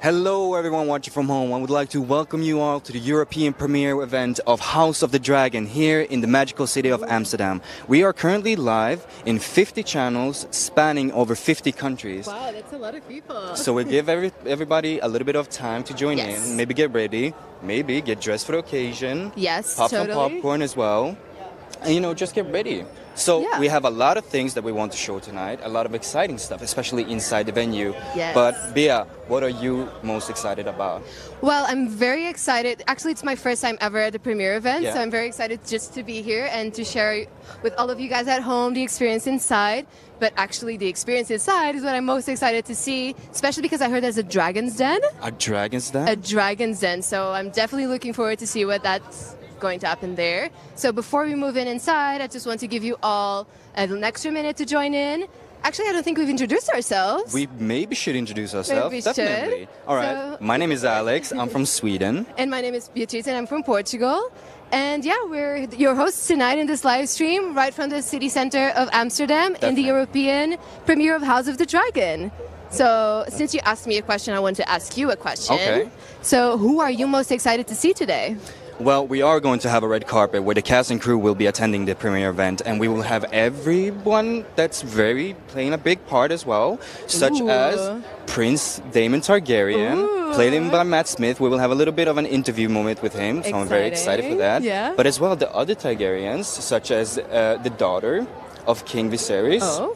Hello everyone watching from home. I would like to welcome you all to the European premiere event of House of the Dragon here in the magical city of Amsterdam. We are currently live in 50 channels spanning over 50 countries. Wow, that's a lot of people. So we give everybody a little bit of time to join Yes. in, maybe get ready, maybe get dressed for the occasion. Yes, Pop totally. some popcorn as well. And just get ready. So Yeah. we have a lot of things that we want to show tonight, a lot of exciting stuff, especially inside the venue. Yes. But Bea, what are you most excited about? Well, I'm very excited. Actually, it's my first time ever at the premiere event, Yeah. so I'm very excited just to be here and to share with all of you guys at home the experience inside. But actually, the experience inside is what I'm most excited to see, especially because I heard there's a dragon's den. A dragon's den? A dragon's den, so I'm definitely looking forward to see what that's going to happen there. So before we move in inside, I just want to give you all an extra minute to join in. Actually, I don't think we've introduced ourselves. We maybe should introduce ourselves. Maybe we should. Definitely. All right. So- My name is Alex. I'm from Sweden. And my name is Beatrice and I'm from Portugal. And yeah, we're your hosts tonight in this live stream right from the city center of Amsterdam in Definitely. the European premiere of House of the Dragon. So since you asked me a question, I want to ask you a question. Okay. So who are you most excited to see today? Well, we are going to have a red carpet where the cast and crew will be attending the premiere event, and we will have everyone that's playing a big part as well, such Ooh. as Prince Daemon Targaryen, Ooh. played in by Matt Smith. We will have a little bit of an interview moment with him, so I'm very excited for that. Exciting, yeah. But as well, the other Targaryens, such as the daughter of King Viserys, Oh,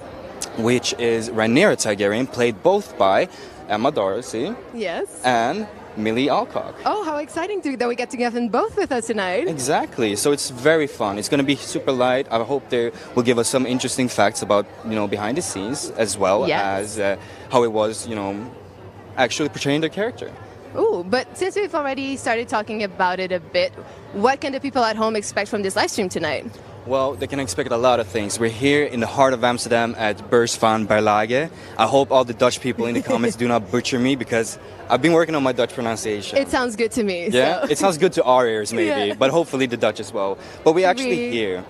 which is Renera Targaryen, played both by Emma Darcy yes. and Millie Alcock. Oh, how exciting that we get to have them both with us tonight. Exactly. So it's very fun. It's going to be super light. I hope they will give us some interesting facts about, behind the scenes as well Yes. as how it was, actually portraying their character. Ooh, but since we've already started talking about it a bit, what can the people at home expect from this live stream tonight? Well, they can expect a lot of things. We're here in the heart of Amsterdam at Beurs van Berlage. I hope all the Dutch people in the comments do not butcher me because I've been working on my Dutch pronunciation. It sounds good to me. Yeah, So. it sounds good to our ears maybe, Yeah. but hopefully the Dutch as well. But we're actually We- here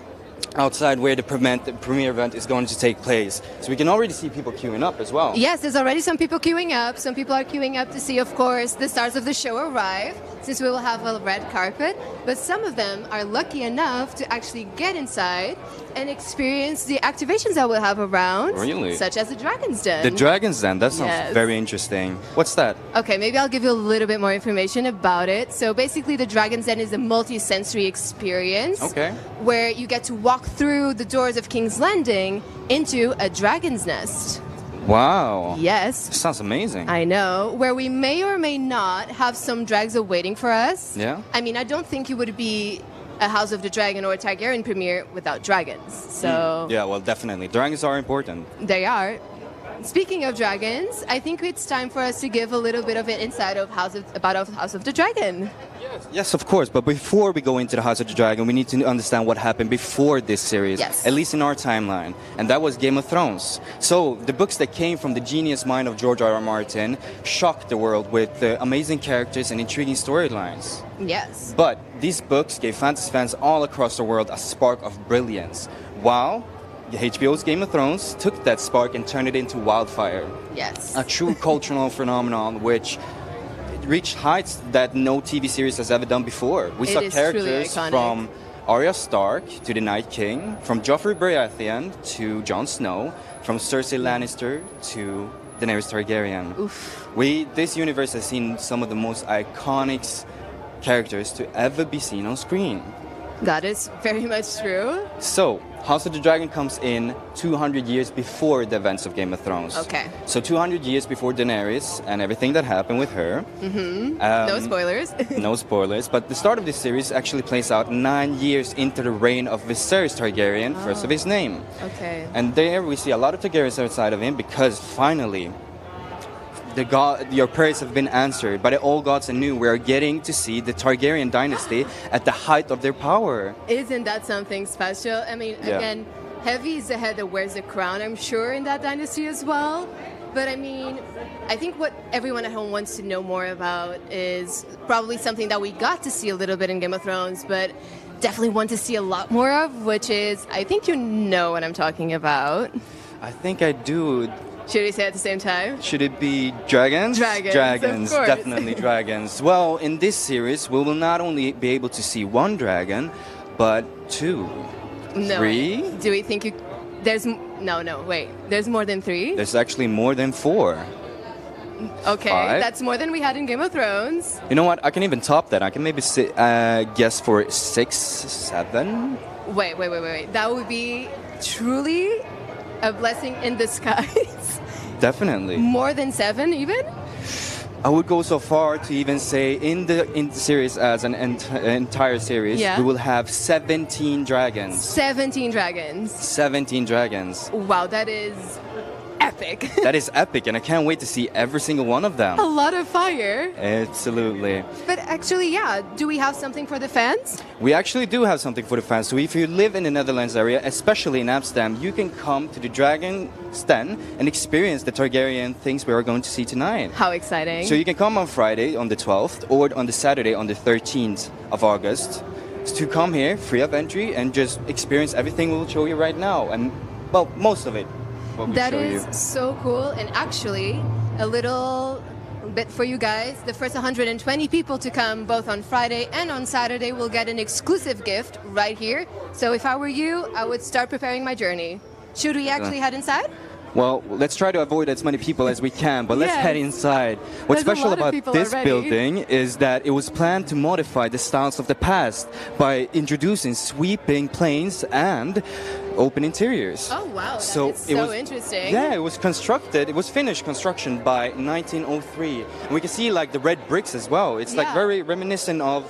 outside where the premiere event is going to take place. So we can already see people queuing up as well. Yes, there's already some people queuing up. Some people are queuing up to see, of course, the stars of the show arrive, since we will have a red carpet. But some of them are lucky enough to actually get inside and experience the activations that we'll have around. Really? Such as the Dragon's Den. The Dragon's Den, that sounds Yes. very interesting. What's that? Okay, maybe I'll give you a little bit more information about it. So basically, the Dragon's Den is a multi-sensory experience. Okay. Where you get to walk through the doors of King's Landing into a dragon's nest. Wow. Yes. Sounds amazing. I know, where we may or may not have some drags awaiting for us. Yeah. I mean, I don't think it would be a House of the Dragon or a Targaryen premiere without dragons. So Yeah, well, definitely. Dragons are important. they are. Speaking of dragons, I think it's time for us to give a little bit of an insight of House of the Dragon. Yes, of course. But before we go into the House of the Dragon, we need to understand what happened before this series, Yes. at least in our timeline, and that was Game of Thrones. So the books that came from the genius mind of George R. R. Martin shocked the world with amazing characters and intriguing storylines. Yes. But these books gave fantasy fans all across the world a spark of brilliance, while HBO's Game of Thrones took that spark and turned it into wildfire. Yes. A true cultural phenomenon which reached heights that no TV series has ever done before. We It saw is truly characters iconic. from Arya Stark to the Night King, from Joffrey Baratheon to Jon Snow, from Cersei Lannister to Daenerys Targaryen. Oof. This universe has seen some of the most iconic characters to ever be seen on screen. That is very much true. So, House of the Dragon comes in 200 years before the events of Game of Thrones. Okay. So 200 years before Daenerys and everything that happened with her. No spoilers. No spoilers. But the start of this series actually plays out 9 years into the reign of Viserys Targaryen, first of his name. Okay. And there we see a lot of Targaryens outside of him because finally your prayers have been answered by the old gods anew. We are getting to see the Targaryen dynasty at the height of their power. Isn't that something special? I mean, Yeah. again, heavy is the head that wears the crown, I'm sure, in that dynasty as well. But I mean, I think what everyone at home wants to know more about is probably something that we got to see a little bit in Game of Thrones, but definitely want to see a lot more of, which is, I think you know what I'm talking about. I think I do. Should we say at the same time? Should it be dragons? Dragons, of course. Definitely dragons. Well, in this series, we will not only be able to see one dragon, but two, three. Do we think there's wait. There's more than 3? There's actually more than 4. Okay, 5. that's more than we had in Game of Thrones. You know what? I can even top that. I can maybe guess for 6, 7. Wait. That would be truly a blessing in disguise. Definitely. More than 7 even? I would go so far to even say in the series as an entire series, we will have 17 dragons. 17 dragons. 17 dragons. Wow, that is epic. That is epic, and I can't wait to see every single one of them. A lot of fire. Absolutely. But actually, yeah, do we have something for the fans? We actually do have something for the fans. So if you live in the Netherlands area, especially in Amsterdam, you can come to the Dragon Den and experience the Targaryen things we are going to see tonight. How exciting. So you can come on Friday on the 12th or on the Saturday on the 13th of August to come here, free of entry, and just experience everything we'll show you right now. And, well, most of it. That is so cool, and actually a little bit for you guys. The first 120 people to come both on Friday and on Saturday will get an exclusive gift right here. So if I were you, I would start preparing my journey. Should we actually head inside? Well, let's try to avoid as many people as we can, but let's head inside. What's special about this building is that it was planned to modify the styles of the past by introducing sweeping planes and open interiors. Oh, wow. That is so interesting. Yeah, it was finished construction by 1903. And we can see like the red bricks as well. It's like very reminiscent of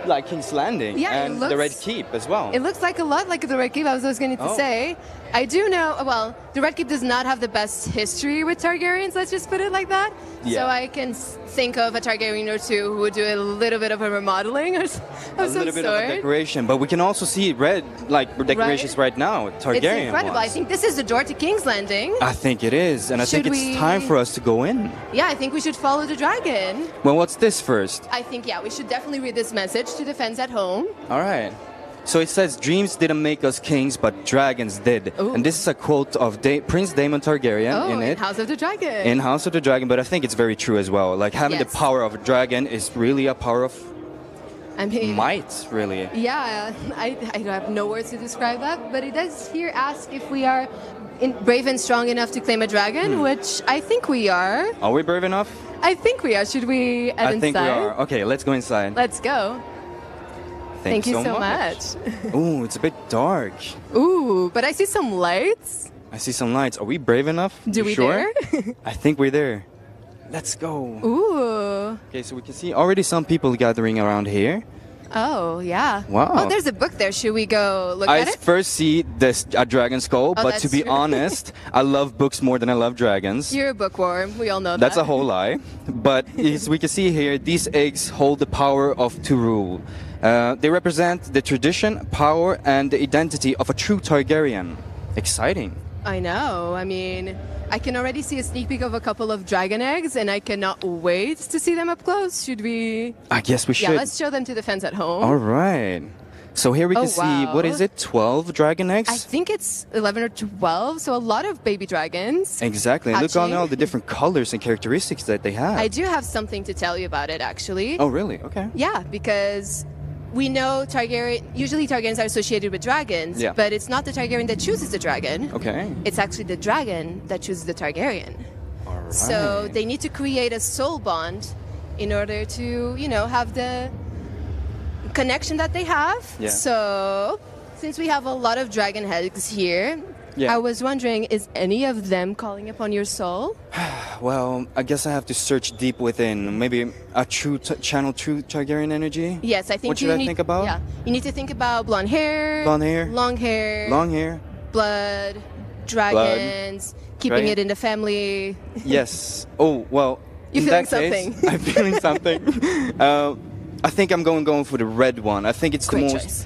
like King's Landing and the Red Keep as well. It looks like a lot like the Red Keep. I was going to say. I do know, well, the Red Keep does not have the best history with Targaryens, let's just put it like that. Yeah. So I can think of a Targaryen or two who would do a little bit of a remodeling of some sort. A little bit of a decoration, but we can also see red, like, decorations right now, Targaryen It's incredible. ones. I think this is the door to King's Landing. I think it is, and I think it's time for us to go in. Yeah, I think we should follow the dragon. Well, what's this first? I think, we should definitely read this message to the fans at home. All right. So it says, "Dreams didn't make us kings, but dragons did." Ooh. And this is a quote of Prince Daemon Targaryen in House of the Dragon. In House of the Dragon, but I think it's very true as well. Like, having the power of a dragon is really a power of might, really. Yeah, I have no words to describe that, but it does here ask if we are brave and strong enough to claim a dragon, which I think we are. Are we brave enough? I think we are. Should we head inside? I think we are. Okay, let's go inside. Let's go. Thank you so much. Ooh, it's a bit dark. Ooh, but I see some lights. I see some lights. Are we brave enough? Do we dare? I think we're there. Let's go. Ooh. Okay, so we can see already some people gathering around here. Oh, yeah. Wow. Oh, there's a book there. Should we go look at it? I first see a dragon skull, but to be honest, I love books more than I love dragons. You're a bookworm. We all know that. That's a whole lie. But as we can see here, these eggs hold the power to rule. They represent the tradition, power, and the identity of a true Targaryen. Exciting. I know. I mean, I can already see a sneak peek of a couple of dragon eggs, and I cannot wait to see them up close. Should we? I guess we should. Yeah, let's show them to the fans at home. All right. So here we can see, what is it, 12 dragon eggs? I think it's 11 or 12, so a lot of baby dragons. Exactly. Look on all the different colors and characteristics that they have. I do have something to tell you about it, actually. Oh, really? Okay. Yeah, because we know usually Targaryens are associated with dragons, but it's not the Targaryen that chooses the dragon. Okay. It's actually the dragon that chooses the Targaryen. All right. So they need to create a soul bond in order to, have the connection that they have. Yeah. So since we have a lot of dragon heads here, I was wondering, is any of them calling upon your soul? Well, I guess I have to search deep within. Maybe a channel true Targaryen energy? Yes, I think what should I think about? Yeah, you need to think about blonde hair, long hair, blood, dragons, keeping it in the family. Yes. Oh, well, you in feeling that something? Case, I'm feeling something. I think I'm going for the red one. I think it's the most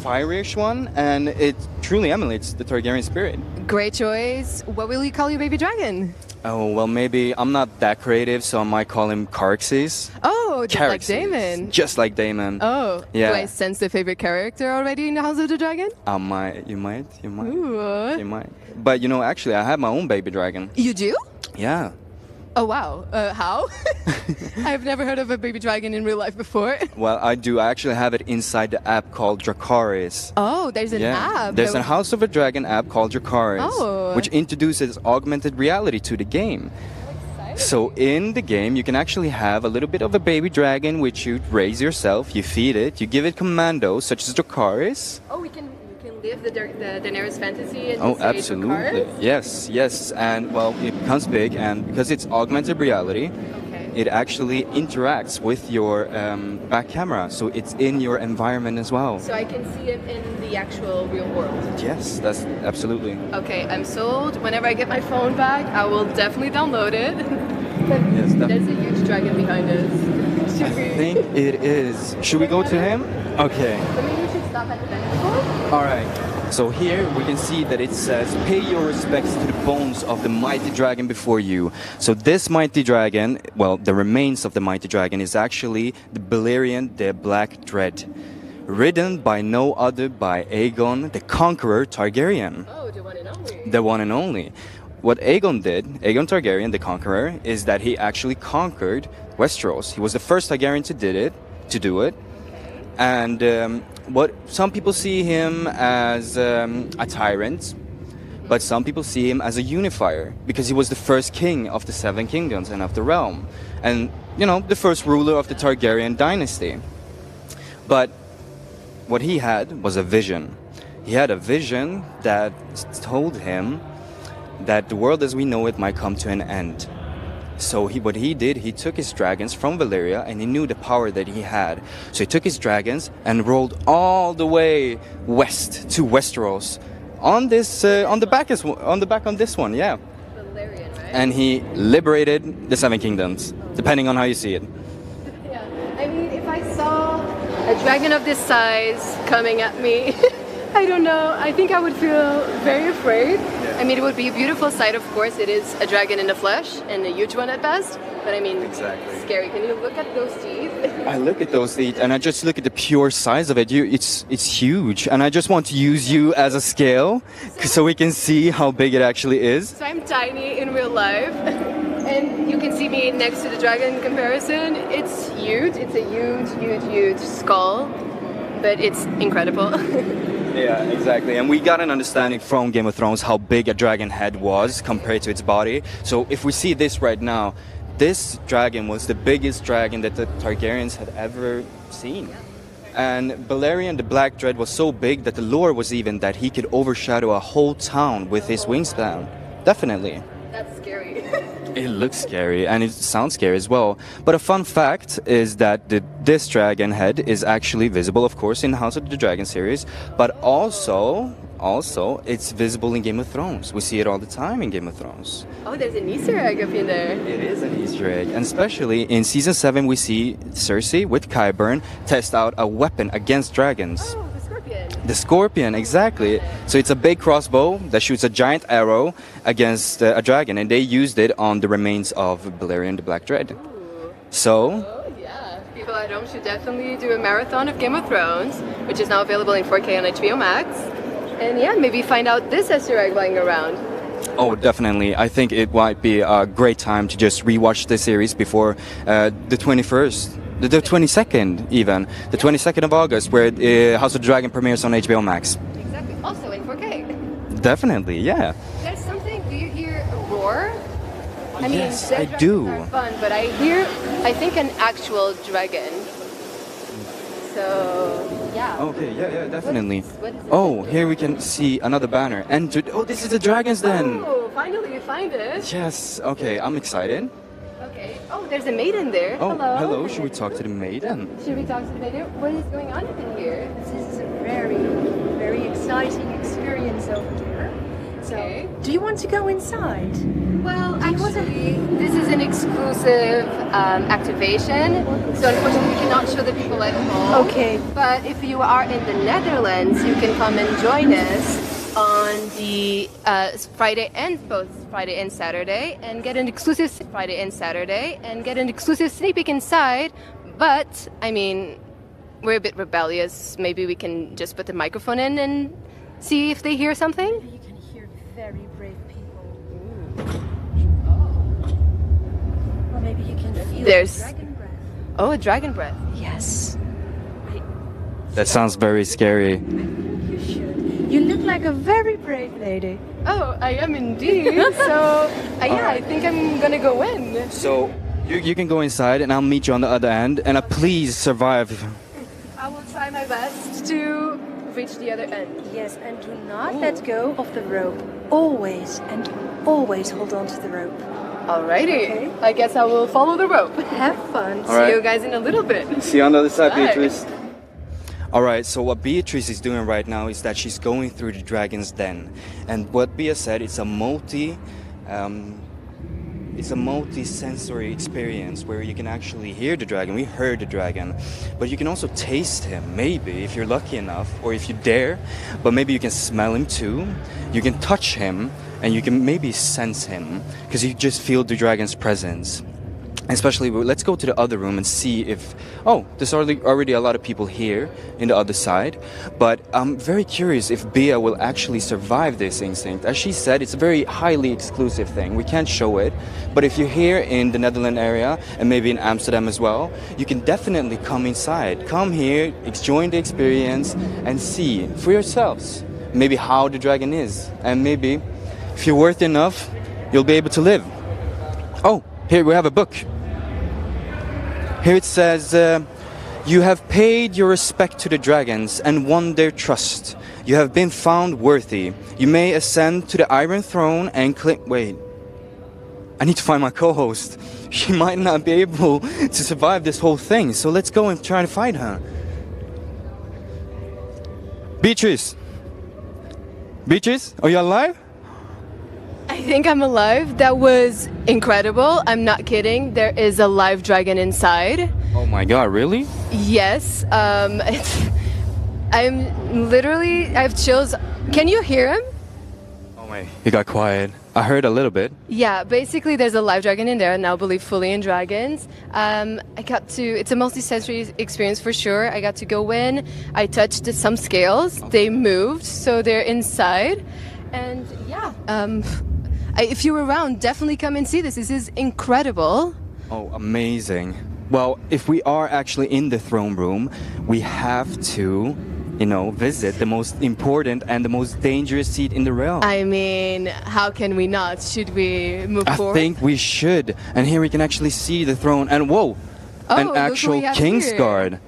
fiery-ish one, and it truly emulates the Targaryen spirit. Great choice. What will you call your baby dragon? Oh, well, maybe I'm not that creative, so I might call him Carxes. Oh, Oh, just like Daemon. Just like Daemon. Oh, yeah. Do I sense the favorite character already in the House of the Dragon? You might. Ooh. You might. But actually, I have my own baby dragon. You do? Yeah. Oh, wow. How? I've never heard of a baby dragon in real life before. Well, I do. I actually have it inside the app called Dracarys. Oh, there's an app. There's a House of the Dragon app called Dracarys, which introduces augmented reality to the game. So in the game, you can actually have a little bit of a baby dragon, which you raise yourself, you feed it, you give it commandos, such as Dracarys. Oh, we can live the Daenerys fantasy and absolutely. Yes. And, well, it becomes big, and because it's augmented reality, it actually interacts with your back camera, so it's in your environment as well. So I can see it in the actual real world? Yes, that's absolutely. Okay, I'm sold. Whenever I get my phone back, I will definitely download it. Yes, there's a huge dragon behind us. I think it is. Should we go to him? Okay. Maybe we should stop at the bench. All right. So here we can see that it says, pay your respects to the bones of the mighty dragon before you. So this mighty dragon, well, the remains of the mighty dragon is actually the Balerion the Black Dread, ridden by no other by Aegon the Conqueror Targaryen. Oh, the one and only. The one and only. What Aegon did, Aegon Targaryen, the Conqueror, is that he actually conquered Westeros. He was the first Targaryen to do it. And what some people see him as a tyrant, but some people see him as a unifier because he was the first king of the Seven Kingdoms and of the realm, and the first ruler of the Targaryen dynasty. But what he had was a vision. He had a vision that told him that the world as we know it might come to an end. So what he did, he took his dragons from Valyria, and he knew the power that he had. So he took his dragons and rolled all the way west to Westeros on this on the back on this one, yeah. Valyrian, right? And he liberated the Seven Kingdoms, depending on how you see it. Yeah, I mean, if I saw a dragon of this size coming at me, I don't know. I think I would feel very afraid. Yeah. I mean, it would be a beautiful sight, of course. It is a dragon in the flesh, and a huge one at best. But I mean, exactly. Scary. Can you look at those teeth? I look at those teeth, and I just look at the pure size of it. It's huge, and I just want to use you as a scale, so we can see how big it actually is. So I'm tiny in real life, and you can see me next to the dragon in comparison. It's huge. It's a huge skull, but it's incredible. Yeah, exactly. And we got an understanding from Game of Thrones how big a dragon head was compared to its body. So if we see this right now, this dragon was the biggest dragon that the Targaryens had ever seen. And Balerion the Black Dread was so big that the lore was even that he could overshadow a whole town with his wingspan. Definitely. That's scary. It looks scary, and it sounds scary as well. But a fun fact is that this dragon head is actually visible, of course, in House of the Dragon series, but also it's visible in Game of Thrones. We see it all the time in Game of Thrones. Oh, there's an Easter egg up in there. It is an Easter egg, and especially in Season 7 we see Cersei with Qyburn test out a weapon against dragons. Oh, the scorpion. The scorpion, exactly. So it's a big crossbow that shoots a giant arrow against a dragon, and they used it on the remains of Balerion the Black Dread. Ooh. So... Oh, yeah. People at home should definitely do a marathon of Game of Thrones, which is now available in 4K on HBO Max. And yeah, maybe find out this Easter egg lying around. Oh, definitely. I think it might be a great time to just rewatch the series before the 21st. The 22nd, even. The 22nd of August, where House of the Dragon premieres on HBO Max. Exactly. Also in 4K. Definitely, yeah. There's something, do you hear a roar? I mean, yes, I do. Are fun, but I think an actual dragon. So, yeah. Okay, yeah, definitely. What is it? Oh, here we can see another banner. Oh, this is the dragons then. Oh, finally you find it. Yes, okay, I'm excited. Okay. Oh, there's a maiden there. Oh, hello. hello. Should we talk to the maiden? Should we talk to the maiden? What is going on in here? This is a very exciting experience over here. So, do you want to go inside? Well, actually, this is an exclusive activation, so unfortunately we cannot show the people at home. Okay. But if you are in the Netherlands, you can come and join us on the both Friday and Saturday, and get an exclusive sneak peek inside. But, I mean, we're a bit rebellious. Maybe we can just put the microphone in and see if they hear something? You can hear very brave people. Or maybe you can feel There's- dragon breath. Oh, a dragon breath. Yes. That sounds very scary. You should. You look like a very brave lady. Oh, I am indeed. So, yeah, I think I'm gonna go in. So you can go inside, and I'll meet you on the other end. And please survive. I will try my best to reach the other end. Yes, and do not let go of the rope. Always and always hold on to the rope. Alrighty. Okay. I guess I will follow the rope. Have fun. All right. See you guys in a little bit. See you on the other side, Bye. Beatrice. All right, so what Beatrice is doing right now is that she's going through the dragon's den, and what Bea said, it's a multi-sensory experience where you can actually hear the dragon. We heard the dragon, but you can also taste him, maybe if you're lucky enough, or if you dare. But maybe you can smell him too. You can touch him, and you can maybe sense him because you just feel the dragon's presence. Especially, let's go to the other room and see if... Oh, there's already a lot of people here in the other side. But I'm very curious if Bea will actually survive this instinct. As she said, it's a very highly exclusive thing. We can't show it. But if you're here in the Netherlands area, and maybe in Amsterdam as well, you can definitely come inside. Come here, join the experience, and see for yourselves maybe how the dragon is. And maybe, if you're worthy enough, you'll be able to live. Oh, here we have a book. Here it says, you have paid your respect to the dragons and won their trust. You have been found worthy. You may ascend to the Iron Throne and click... Wait. I need to find my co-host. She might not be able to survive this whole thing, so let's go and try to find her. Beatrice! Beatrice, are you alive? I think I'm alive. That was incredible. I'm not kidding. There is a live dragon inside. Oh my god, really? Yes. I'm literally... I have chills. Can you hear him? Oh my, he got quiet. I heard a little bit. Yeah, basically there's a live dragon in there. I now believe fully in dragons. I got to... It's a multi-sensory experience for sure. I got to go in. I touched some scales. They moved, so they're inside. And yeah, if you're around, definitely come and see this. This is incredible. Oh, amazing. Well, if we are actually in the throne room, we have to, visit the most important and the most dangerous seat in the realm. I mean, how can we not? Should we move forward? I think we should. And here we can actually see the throne. And whoa, an look actual who we have King's here. Guard.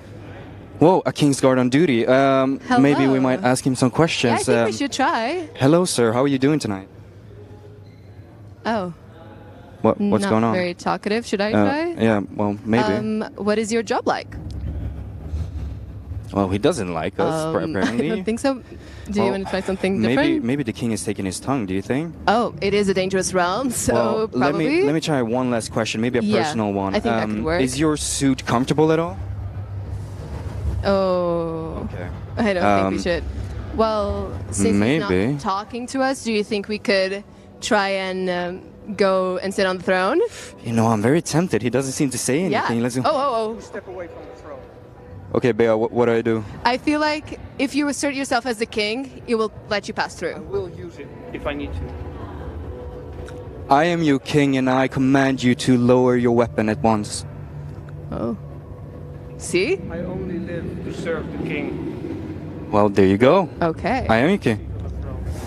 Whoa, a King's Guard on duty. Maybe we might ask him some Yeah, I questions. think we should try. Hello, sir. How are you doing tonight? Oh, What's not going on? very talkative. Should I try? Yeah, well, maybe. What is your job like? Well, he doesn't like us, apparently. I don't think so. Do you Well, want to try something different? Maybe the king is taking his tongue. Do you think? Oh, it is a dangerous realm, so Well, probably. let me try one last question. Maybe a Yeah, personal one. I think that could work. Is your suit comfortable at all? Oh, Okay. I don't think we should. Well, since he's maybe. not talking to us, do you think we could try and go and sit on the throne? I'm very tempted. He doesn't seem to say anything. Yeah. Let's go. Oh. Step away from the throne. Okay, Bea, what do I do? I feel like if you assert yourself as the king, it will let you pass I through. will use it if I need to. I am your king, and I command you to lower your weapon at once. Oh. See? I only live to serve the king. Well, there you go. Okay. I am your king.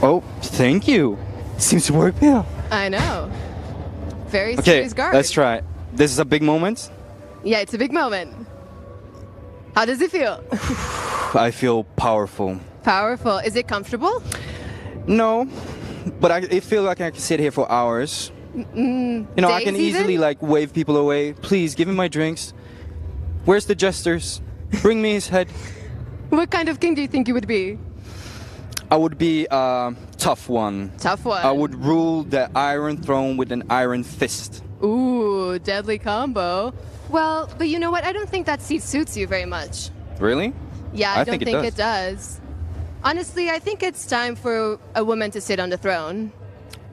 Oh, thank you. Seems to work, Bea. I know. Very Okay, serious guard. let's try. This is a big moment. Yeah, it's a big moment. How does it feel? I feel powerful. Powerful. Is it comfortable? No, but I feel like I can sit here for hours. I can Days easily even? wave people away. Please give me my drinks. Where's the jesters? Bring me his head. What kind of king do you think you would be? I would be a tough one. Tough one. I would rule the Iron Throne with an iron fist. Ooh, deadly combo. Well, but you know what? I don't think that seat suits you very much. Really? Yeah, I don't think it does. Honestly, I think it's time for a woman to sit on the throne.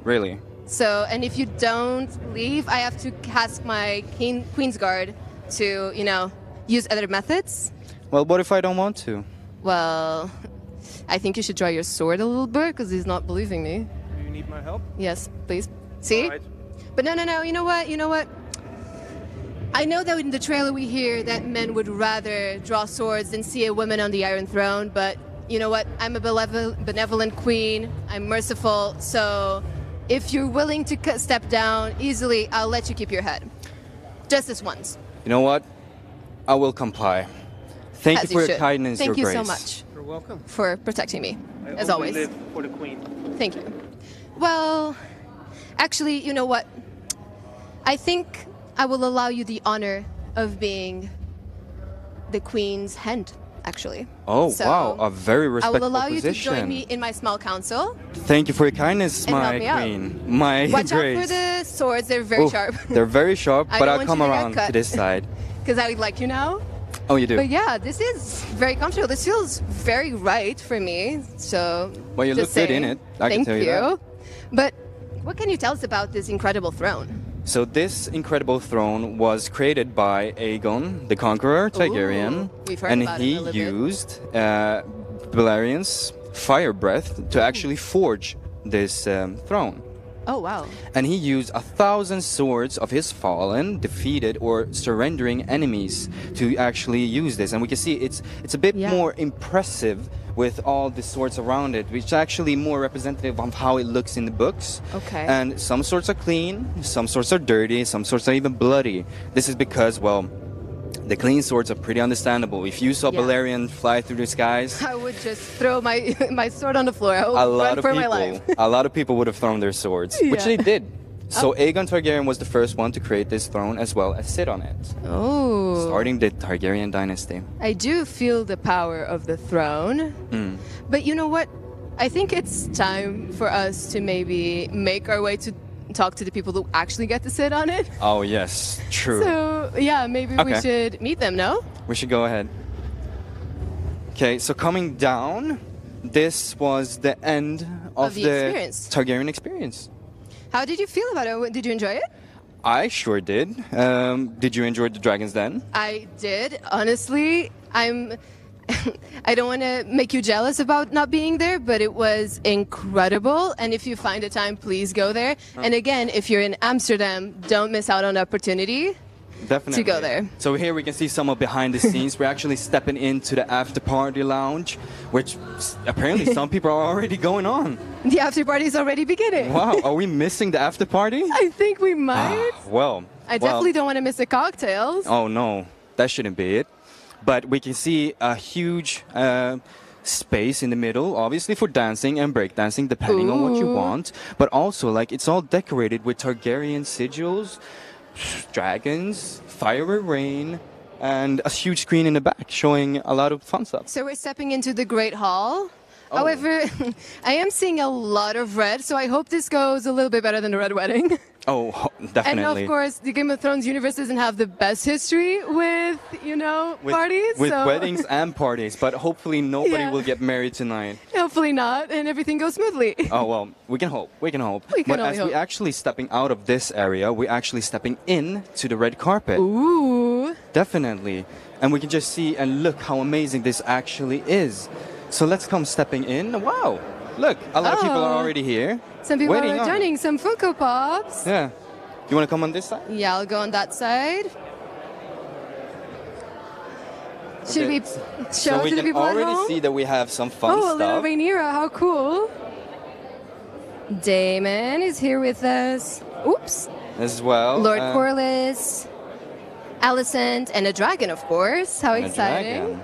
Really? So, and if you don't leave, I have to ask my Queen's Guard to, use other methods. Well, what if I don't want to? Well, I think you should draw your sword a little bit because he's not believing me. Do you need my help? Yes, please. See? All right. But no. You know what? I know that in the trailer we hear that men would rather draw swords than see a woman on the Iron Throne, but you know what? I'm a benevolent queen. I'm merciful. So if you're willing to step down easily, I'll let you keep your head. Just this once. You know what? I will comply. Thank As you for you your should. kindness, Thank your you grace. so much You're welcome. for protecting me, I as only always. live for the queen. Thank you. Well, actually, you know what? I think I will allow you the honor of being the queen's hand, actually. Oh, So, wow. A very I respectful will allow you to position. join me in my small council. Thank you for your kindness, And my help me out. queen. My Watch grace. out for the swords, they're very Oof, sharp. They're very sharp, I but don't I'll want come you to get around cut. to this side. Because I would like you now. Oh, you do? But yeah, this is very comfortable. This feels very right for me. So, Well, you just look good in saying. it. I can tell you that. But what can you tell us about this incredible throne? So this incredible throne was created by Aegon, the Conqueror Targaryen, Ooh, we've heard and about it he a little bit. used Valerian's fire breath to actually forge this throne. Oh, wow. And he used 1,000 swords of his fallen, defeated, or surrendering enemies to actually use this. And we can see it's a bit Yeah. more impressive with all the swords around it, which is actually more representative of how it looks in the books. Okay. And some swords are clean, some swords are dirty, some swords are even bloody. This is because, well, the clean swords are pretty understandable. If you saw Yeah. Balerion fly through the skies, I would just throw my my sword on the floor. I would a run lot of for my life. people, a lot of people would have thrown their swords, which Yeah. they did. So Aegon Targaryen was the first one to create this throne as well as sit on it, Oh. starting the Targaryen dynasty. I do feel the power of the throne. But you know what? I think it's time for us to maybe make our way to talk to the people who actually get to sit on it. Oh yes, true. So, yeah, maybe we Okay. should meet them, no? We should go ahead. Okay, so coming down, this was the end of the experience. Targaryen experience. How did you feel about it? Did you enjoy it? I sure did. Did you enjoy the Dragon's Den? I did. Honestly, I don't want to make you jealous about not being there, but it was incredible. And if you find a time, please go there. And again, if you're in Amsterdam, don't miss out on the opportunity. Definitely. To go there. So here we can see some of behind the scenes. We're actually stepping into the after party lounge, which apparently some people are already going on. The after party is already beginning. Wow, are we missing the after party? I think we might. Well, I definitely don't want to miss the cocktails. Oh no, that shouldn't be it. But we can see a huge space in the middle, obviously for dancing and breakdancing, depending on what you Ooh. want. But also, like, it's all decorated with Targaryen sigils, dragons, fire and rain, and a huge screen in the back showing a lot of fun stuff. So we're stepping into the Great Hall. Oh. However, I am seeing a lot of red, so I hope this goes a little bit better than the Red Wedding. Oh, definitely. And of course, the Game of Thrones universe doesn't have the best history with, with, parties. with so weddings and parties, but hopefully nobody Yeah. will get married tonight. hopefully not, and everything goes smoothly. Oh well, we can hope. We can hope. We can but only as we hope. actually stepping out of this area, we're actually stepping in to the red carpet. Ooh. Definitely. And we can just see and look how amazing this actually is. So let's come stepping in. Wow. Look, a lot of people are Oh. already here. Some people waiting are on. joining, some Funko Pops. Yeah. You want to come on this side? Yeah, I'll go on that side. Should Okay. we show So it we to the can people at already home? see that we have some fun Oh, a little stuff. Renera, how cool. Damon is here with us. Oops. As well. Lord Corlys, Alicent, and a dragon, of course. How and a exciting. dragon.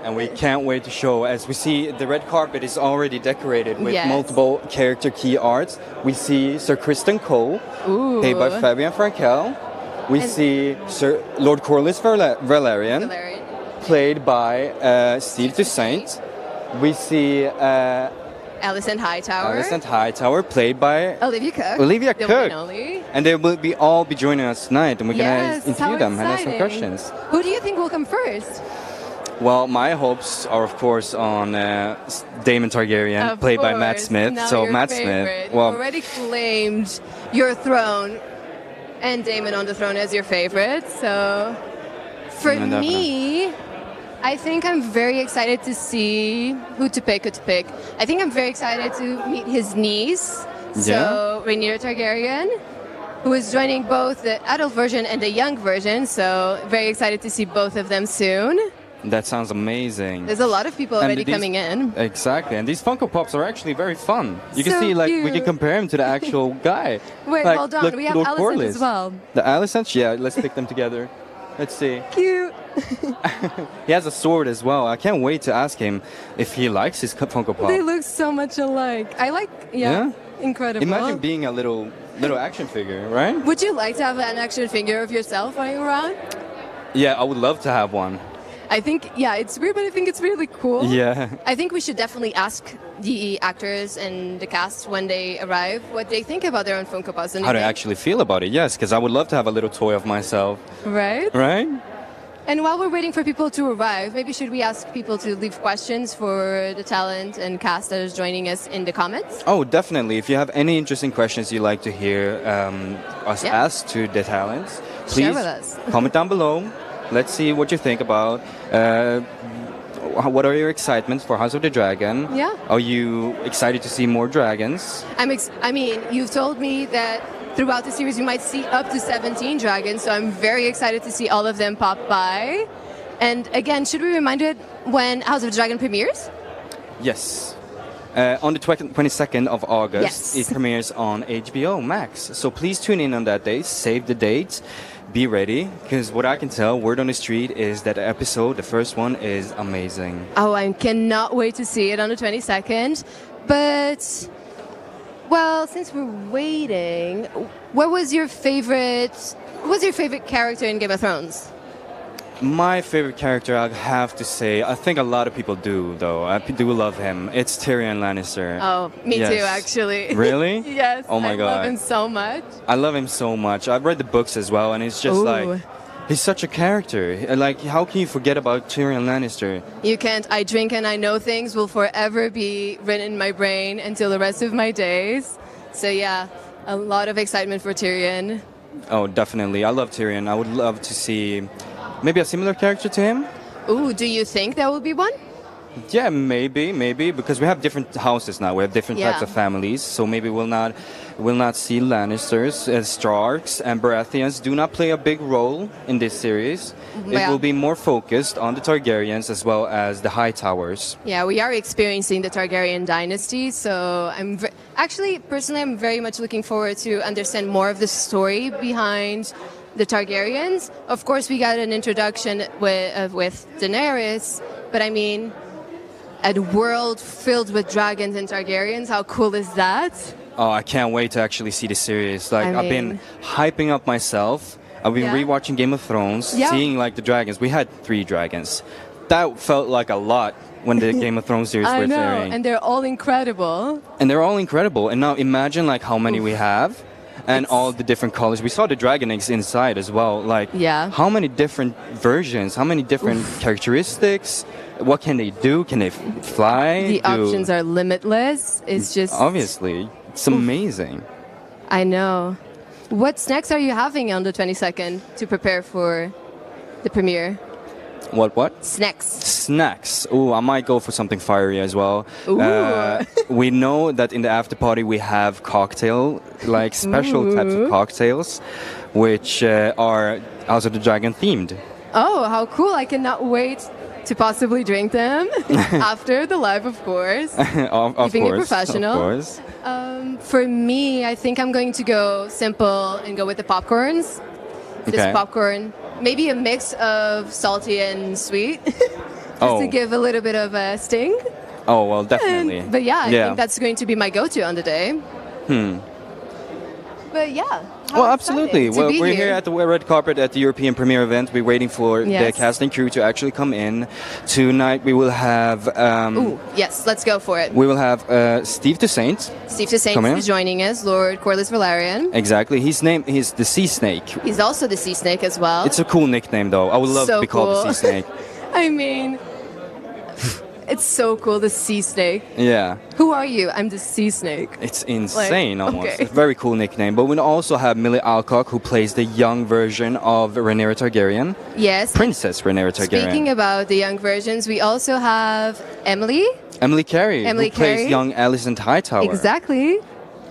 And we can't wait to show. As we see, the red carpet is already decorated with Yes. multiple character key arts. We see Sir Kristen Cole, Ooh. played by Fabian Frankel. We And- see Sir Lord Corlys Valerian, Valerian. played by Steve Toussaint. We see Alicent Hightower. Alicent Hightower, played by Olivia Cook. Olivia the one Cook. and only. And they will all be joining us tonight, and we're Yes, gonna interview how them and ask some exciting. questions. Who do you think will come first? Well, my hopes are, of course, on Daemon Targaryen, Of played by Matt course. Smith. Now So your Matt favorite. Smith. You've Well, already claimed your throne and Daemon on the throne as your favorite. So For Definitely. me, I think I'm very excited to see who to pick. I think I'm very excited to meet his niece, so Renera Targaryen, who is joining both the adult version and the young version. So very excited to see both of them soon. That sounds amazing. There's a lot of people already coming in. Exactly, and these Funko Pops are actually very fun. You can So see, like, we cute. can compare him to the actual guy. Wait, Like, hold on. look, We have Lord Alicent Corlys. as well. The Alicent? Yeah, let's pick them together. Let's see. Cute. He has a sword as well. I can't wait to ask him if he likes his Funko Pop. They look so much alike. I like, incredible. Imagine being a little action figure, right? Would you like to have an action figure of yourself running around? Yeah, I would love to have one. I think, it's weird, but I think it's really cool. Yeah. I think we should definitely ask the actors and the cast when they arrive what they think about their own Funko Pops. How they actually feel about it, yes, because I would love to have a little toy of myself. Right? Right? And while we're waiting for people to arrive, maybe should we ask people to leave questions for the talent and cast that is joining us in the comments? Oh, definitely. If you have any interesting questions you'd like to hear us ask to the talents, please share with us. comment down below. Let's see what you think about. What are your excitements for House of the Dragon? Yeah. Are you excited to see more dragons? I mean, you've told me that throughout the series you might see up to 17 dragons, so I'm very excited to see all of them pop by. And again, should we remind it when House of the Dragon premieres? Yes. On the 22nd of August, Yes. it premieres on HBO Max. So please tune in on that day, save the date, be ready, because what I can tell, word on the street is that the first one, is amazing. Oh, I cannot wait to see it on the 22nd. But, well, since we're waiting, what was your favorite character in Game of Thrones? My favorite character, I have to say, I think a lot of people do, though. I do love him. It's Tyrion Lannister. Oh, me Yes. too, actually. Really? Yes. Oh my I God. love him so much. I love him so much. I've read the books as well, and it's just Ooh. like, he's such a character. Like, how can you forget about Tyrion Lannister? You can't. I drink and I know things will forever be written in my brain until the rest of my days. So yeah, a lot of excitement for Tyrion. Oh, definitely. I love Tyrion. I would love to see maybe a similar character to him. Ooh, do you think there will be one? Yeah, maybe, because we have different houses now. We have different types Yeah. of families, so maybe we'll not see Lannisters, Starks, and Baratheons do not play a big role in this series. It Yeah. will be more focused on the Targaryens as well as the Hightowers. Yeah, we are experiencing the Targaryen dynasty, so actually, personally, I'm very much looking forward to understand more of the story behind the Targaryens. Of course, we got an introduction with Daenerys, but I mean, a world filled with dragons and Targaryens, how cool is that? Oh, I can't wait to actually see the series. Like, I I've been mean- hyping up myself. I've been Yeah. rewatching Game of Thrones, Yeah. seeing like the dragons. We had 3 dragons. That felt like a lot when the Game of Thrones series I was know, airing. and they're all incredible. And they're all incredible. And now imagine like how many we have and all the different colors. We saw the dragon eggs inside as well. Like, Yeah. how many different versions, how many different characteristics? What can they do? Can they fly? The options are limitless. It's just Obviously. It's amazing. I know. What snacks are you having on the 22nd to prepare for the premiere? What? Snacks. Snacks. Oh, I might go for something fiery as well. Ooh. We know that in the after party we have like special types of cocktails, which are House of the Dragon themed. Oh, how cool. I cannot wait to possibly drink them after the live, of course. of Keeping it course, professional. Of course. For me, I think I'm going to go simple and go with the popcorns. Just Okay. popcorn. Maybe a mix of salty and sweet. Just to give a little bit of a sting. Oh, well, definitely. But yeah, I think that's going to be my go-to on the day. But yeah. how Well, absolutely. exciting to Well, be we're here at the red carpet at the European premiere event. We're waiting for the Yes. cast and crew to actually come in. Tonight we will have Ooh, yes, let's go for it. we will have Steve Toussaint. Steve Toussaint Come in. is joining us, Lord Corlys Velaryon. Exactly. He's the Sea Snake. He's also the sea snake as well. It's a cool nickname, though. I would love So to be called cool. the Sea Snake. I mean, It's so cool, the sea snake. Yeah. Who are you? I'm the sea snake. It's insane, almost. okay. It's a very cool nickname. But we also have Millie Alcock, who plays the young version of Renera Targaryen. Yes. Princess Renera Targaryen. Speaking about the young versions, we also have Emily. Emily Carey, who plays young Alicent Hightower. Exactly.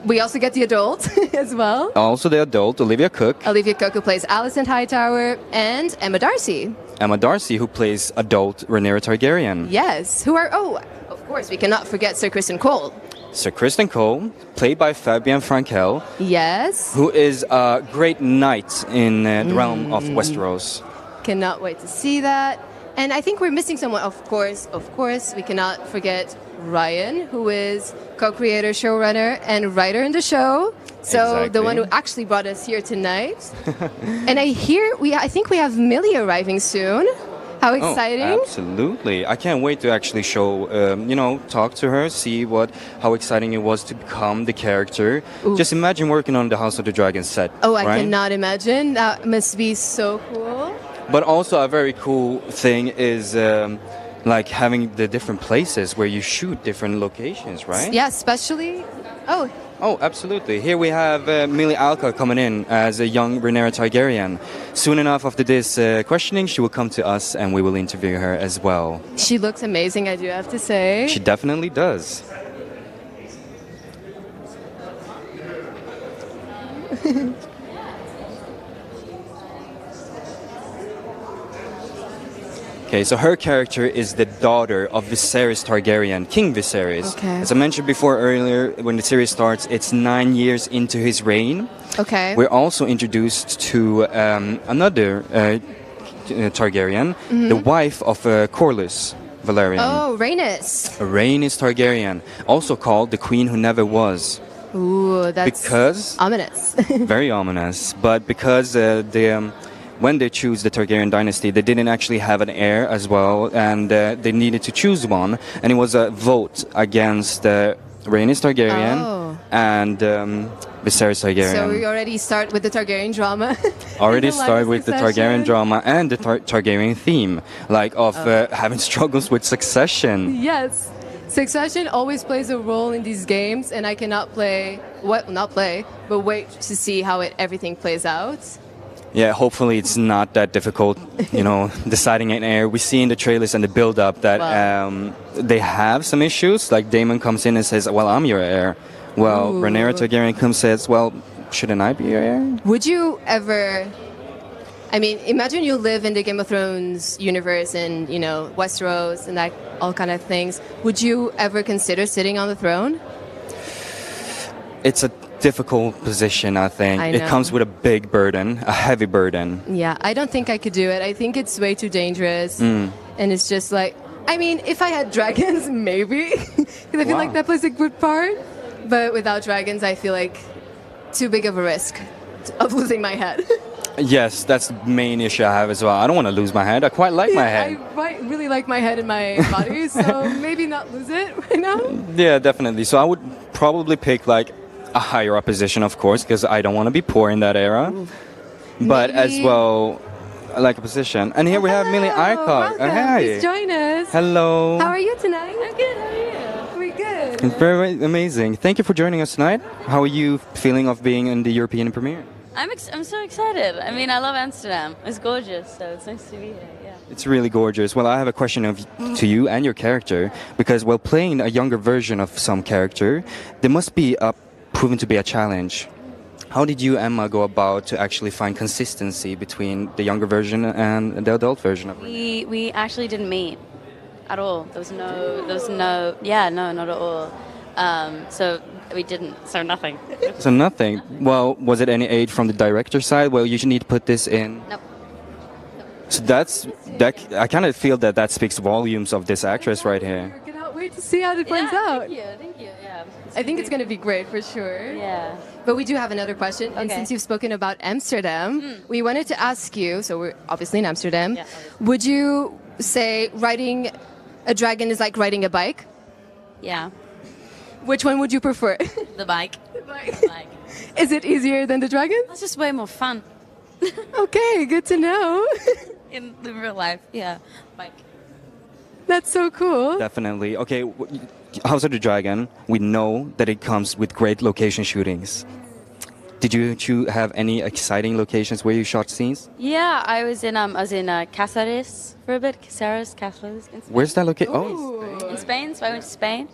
We also get the adult as well. Also the adult, Olivia Cook. Olivia Cook, who plays Alicent Hightower, and Emma Darcy. Emma Darcy, who plays adult Renera Targaryen. Yes, who are, of course, we cannot forget Sir Criston Cole. Sir Criston Cole, played by Fabian Frankel. Yes. Who is a great knight in the realm of Westeros. Cannot wait to see that. And I think we're missing someone, of course, we cannot forget Ryan, who is co-creator, showrunner, and writer in the show. So the one who actually brought us here tonight. And I think we have Millie arriving soon. How exciting! Oh, absolutely! I can't wait to actually show, talk to her, see how exciting it was to become the character. Ooh. Just imagine working on the House of the Dragon set. Oh, I cannot imagine. That must be so cool. But also a very cool thing is like having the different places where you shoot different locations, right? Yeah, especially. Oh, absolutely. Here we have Millie Alcock coming in as a young Renera Targaryen. Soon enough after this questioning, she will come to us and we will interview her as well. She looks amazing, I do have to say. She definitely does. Okay, so her character is the daughter of Viserys Targaryen, King Viserys. Okay. As I mentioned before earlier, when the series starts, it's 9 years into his reign. Okay. We're also introduced to another Targaryen, the wife of Corlys Velaryon. Oh, Rhaenys. Rhaenys Targaryen, also called the Queen Who Never Was. Ooh, that's ominous. Very ominous. But because when they choose the Targaryen dynasty, they didn't actually have an heir as well, and they needed to choose one, and it was a vote against Rhaenys Targaryen and Viserys Targaryen. So we already start with the Targaryen drama. Already start with the Targaryen drama and the Targaryen theme, of having struggles with succession. Yes. Succession always plays a role in these games, and I cannot but wait to see how everything plays out. Yeah, hopefully it's not that difficult, deciding an heir. We see in the trailers and the build-up that they have some issues. Like Daemon comes in and says, well, I'm your heir. Well, Renera Targaryen comes and says, well, shouldn't I be your heir? Would you ever... imagine you live in the Game of Thrones universe and, Westeros and that all kind of things. Would you ever consider sitting on the throne? It's a difficult position, I think. It comes with a big burden, a heavy burden. Yeah, I don't think I could do it. I think it's way too dangerous. And it's just if I had dragons, maybe. Because I feel like that plays a good part. But without dragons, I feel like too big of a risk of losing my head. Yes, that's the main issue I have as well. I don't want to lose my head. I quite like my head. I really like my head and my body, so maybe not lose it right now. Yeah, definitely. So I would probably pick a higher up position, of course, because I don't want to be poor in that era. But as well, like a position. And here we have Millie Alcock. Hi. Please join us. Hello. How are you tonight? I'm good. How are you? We're good. It's very amazing. Thank you for joining us tonight. How are you feeling of being in the European premiere? I'm so excited. I love Amsterdam. It's gorgeous, so it's nice to be here. Yeah. It's really gorgeous. Well, I have a question to you and your character, because while playing a younger version of some character, there must be proven to be a challenge. How did you, Emma, go about to actually find consistency between the younger version and the adult version of it? We actually didn't meet at all. There was no, not at all. So we didn't, so nothing. So nothing. Well, was it any aid from the director's side? Well, you need to put this in. Nope. So I kind of feel that speaks volumes of this actress right here. I cannot wait to see how it plays out. Thank you. Yeah. I think it's going to be great for sure. Yeah. But we do have another question. And since you've spoken about Amsterdam, we wanted to ask you, so we're obviously in Amsterdam, would you say riding a dragon is like riding a bike? Yeah. Which one would you prefer? The bike. The bike. The bike. Is it easier than the dragon? That's just way more fun. Okay, good to know. In real life, yeah. Bike. That's so cool. Definitely. Okay, House of the Dragon, we know that it comes with great location shootings. Did you have any exciting locations where you shot scenes? Yeah, I was in Cáceres for a bit. Cáceres. In Spain. Where's that location? In Spain, so I went to Spain.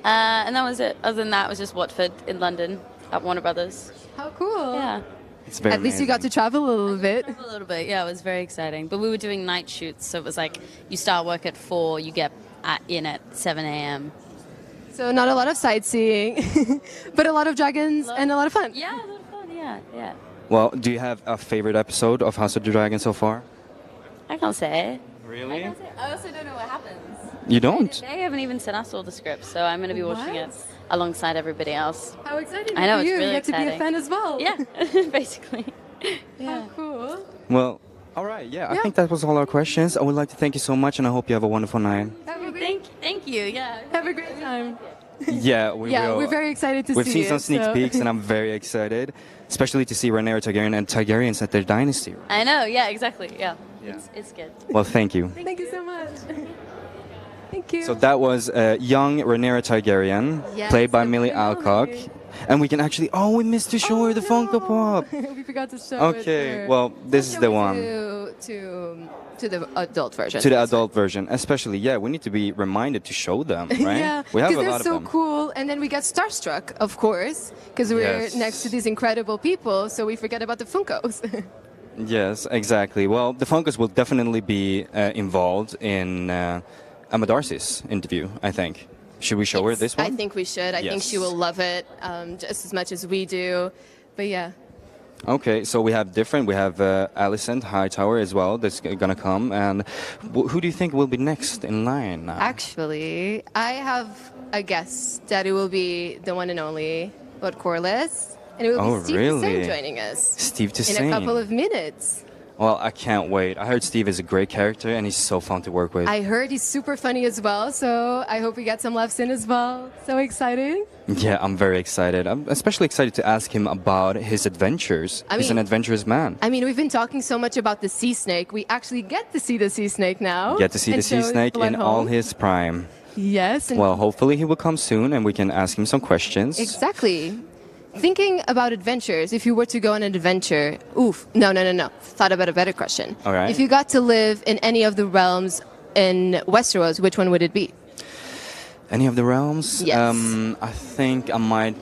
And that was it. Other than that, it was just Watford in London at Warner Brothers. How cool. Yeah. It's very At least you got to travel a little bit. A little bit, yeah, it was very exciting. But we were doing night shoots, so it was like you start work at 4, you get in at 7 a.m. So not a lot of sightseeing, but a lot of dragons and a lot of fun. Yeah, a lot of fun, yeah. Well, do you have a favorite episode of House of the Dragon so far? I can't say. Really? I also don't know what happens. You don't? They haven't even sent us all the scripts, so I'm going to be watching it alongside everybody else. How exciting I know, for it's you. really You get to be a exciting. fan as well. Yeah, basically. How cool. Well, all right, I think that was all our questions. I would like to thank you so much, and I hope you have a wonderful night. Thank you, yeah. Have a great time. Yeah, we will. We're very excited to We've see seen it, some sneak so. peeks, and I'm very excited, especially to see Renera Targaryen and Targaryens at their dynasty. I know, yeah, exactly, yeah. It's good. Well, thank you. Thank you so much. Thank you. So that was young Renera Targaryen, Yes, played by the Millie pretty Alcock. Millie. And we can actually... Oh, we missed to show her the Funko Pop. We forgot to show it. Okay, there. well, this is Shall the we one. To the adult version. To the adult version, especially, we need to be reminded to show them, right? Yeah, We have a because they're lot of so them. cool, and then we get starstruck, of course, because we're Yes. next to these incredible people, so we forget about the Funkos. Yes, exactly. Well, the Funkos will definitely be involved in Emma Darcy's interview, I think. Should we show her this one? I think we should. I think Yes. she will love it just as much as we do. But yeah. Okay, so we have Alicent Hightower as well that's gonna come. And who do you think will be next in line now? Actually, I have a guess that it will be the one and only Lord Corlys. And it will be Steve Toussaint joining us. Steve Toussaint. In a couple of minutes. Well, I can't wait. I heard Steve is a great character and he's so fun to work with. I heard he's super funny as well, so I hope we get some laughs in as well. So exciting. Yeah, I'm very excited. I'm especially excited to ask him about his adventures. He's an adventurous man. I mean, we've been talking so much about the sea snake. We actually get to see the sea snake now. Get to see the sea snake in all his prime. Yes. And well, hopefully he will come soon and we can ask him some questions. Exactly. Thinking about adventures, if you were to go on an adventure, no. Thought about a better question. All right. If you got to live in any of the realms in Westeros, which one would it be? Any of the realms? Yes. I think I might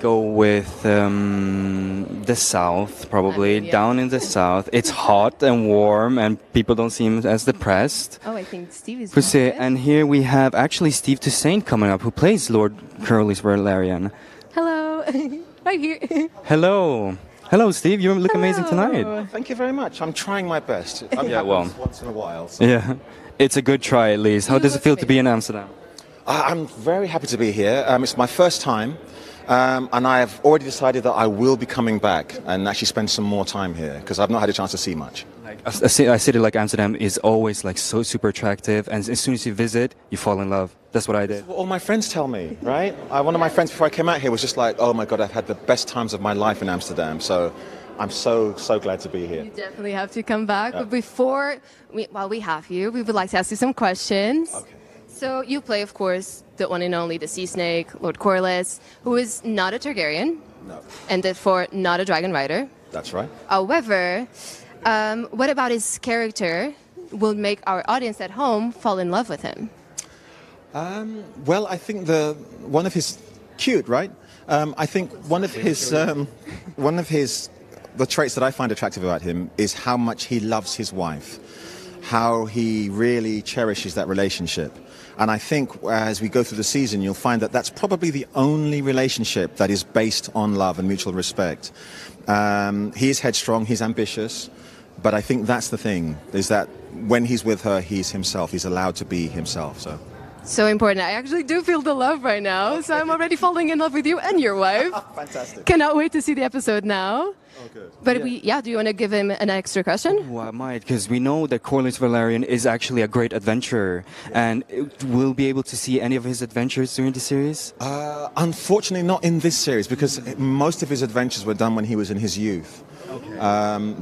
go with the south, probably. Down in the south. It's hot and warm and people don't seem as depressed. Oh, I think Steve is And here we have actually Steve Toussaint coming up, who plays Lord Corlys Velaryon. Hello. Right here. Hello. Hello, Steve. You look amazing tonight. Thank you very much. I'm trying my best. Once in a while. So. Yeah. It's a good try, at least. How does it feel to be in Amsterdam? I'm very happy to be here. It's my first time, and I've already decided that I will be coming back and actually spend some more time here because I've not had a chance to see much. A city like Amsterdam is always like so super attractive, and as soon as you visit, you fall in love. That's what I did. Well, all my friends tell me, right? One of my friends before I came out here was just like, "Oh my God, I've had the best times of my life in Amsterdam." So I'm so glad to be here. You definitely have to come back. But before, while we have you, we would like to ask you some questions. Okay. So you play, of course, the one and only the Sea Snake, Lord Corlys, who is not a Targaryen. No. And therefore not a dragon rider. That's right. However, what about his character will make our audience at home fall in love with him? Well, I think one of his cute, right? I think one of his the traits that I find attractive about him is how much he loves his wife, how he really cherishes that relationship. And I think as we go through the season, you'll find that that's probably the only relationship that is based on love and mutual respect. He is headstrong, he's ambitious, but I think that's the thing, is that when he's with her, he's himself. He's allowed to be himself. So important. I actually do feel the love right now. So I'm already falling in love with you and your wife. Fantastic. Cannot wait to see the episode now. Oh, good. But do you want to give him an extra question? Oh, I might, because we know that Corlys Velaryon is actually a great adventurer, and we'll be able to see any of his adventures during the series? Unfortunately, not in this series, because most of his adventures were done when he was in his youth.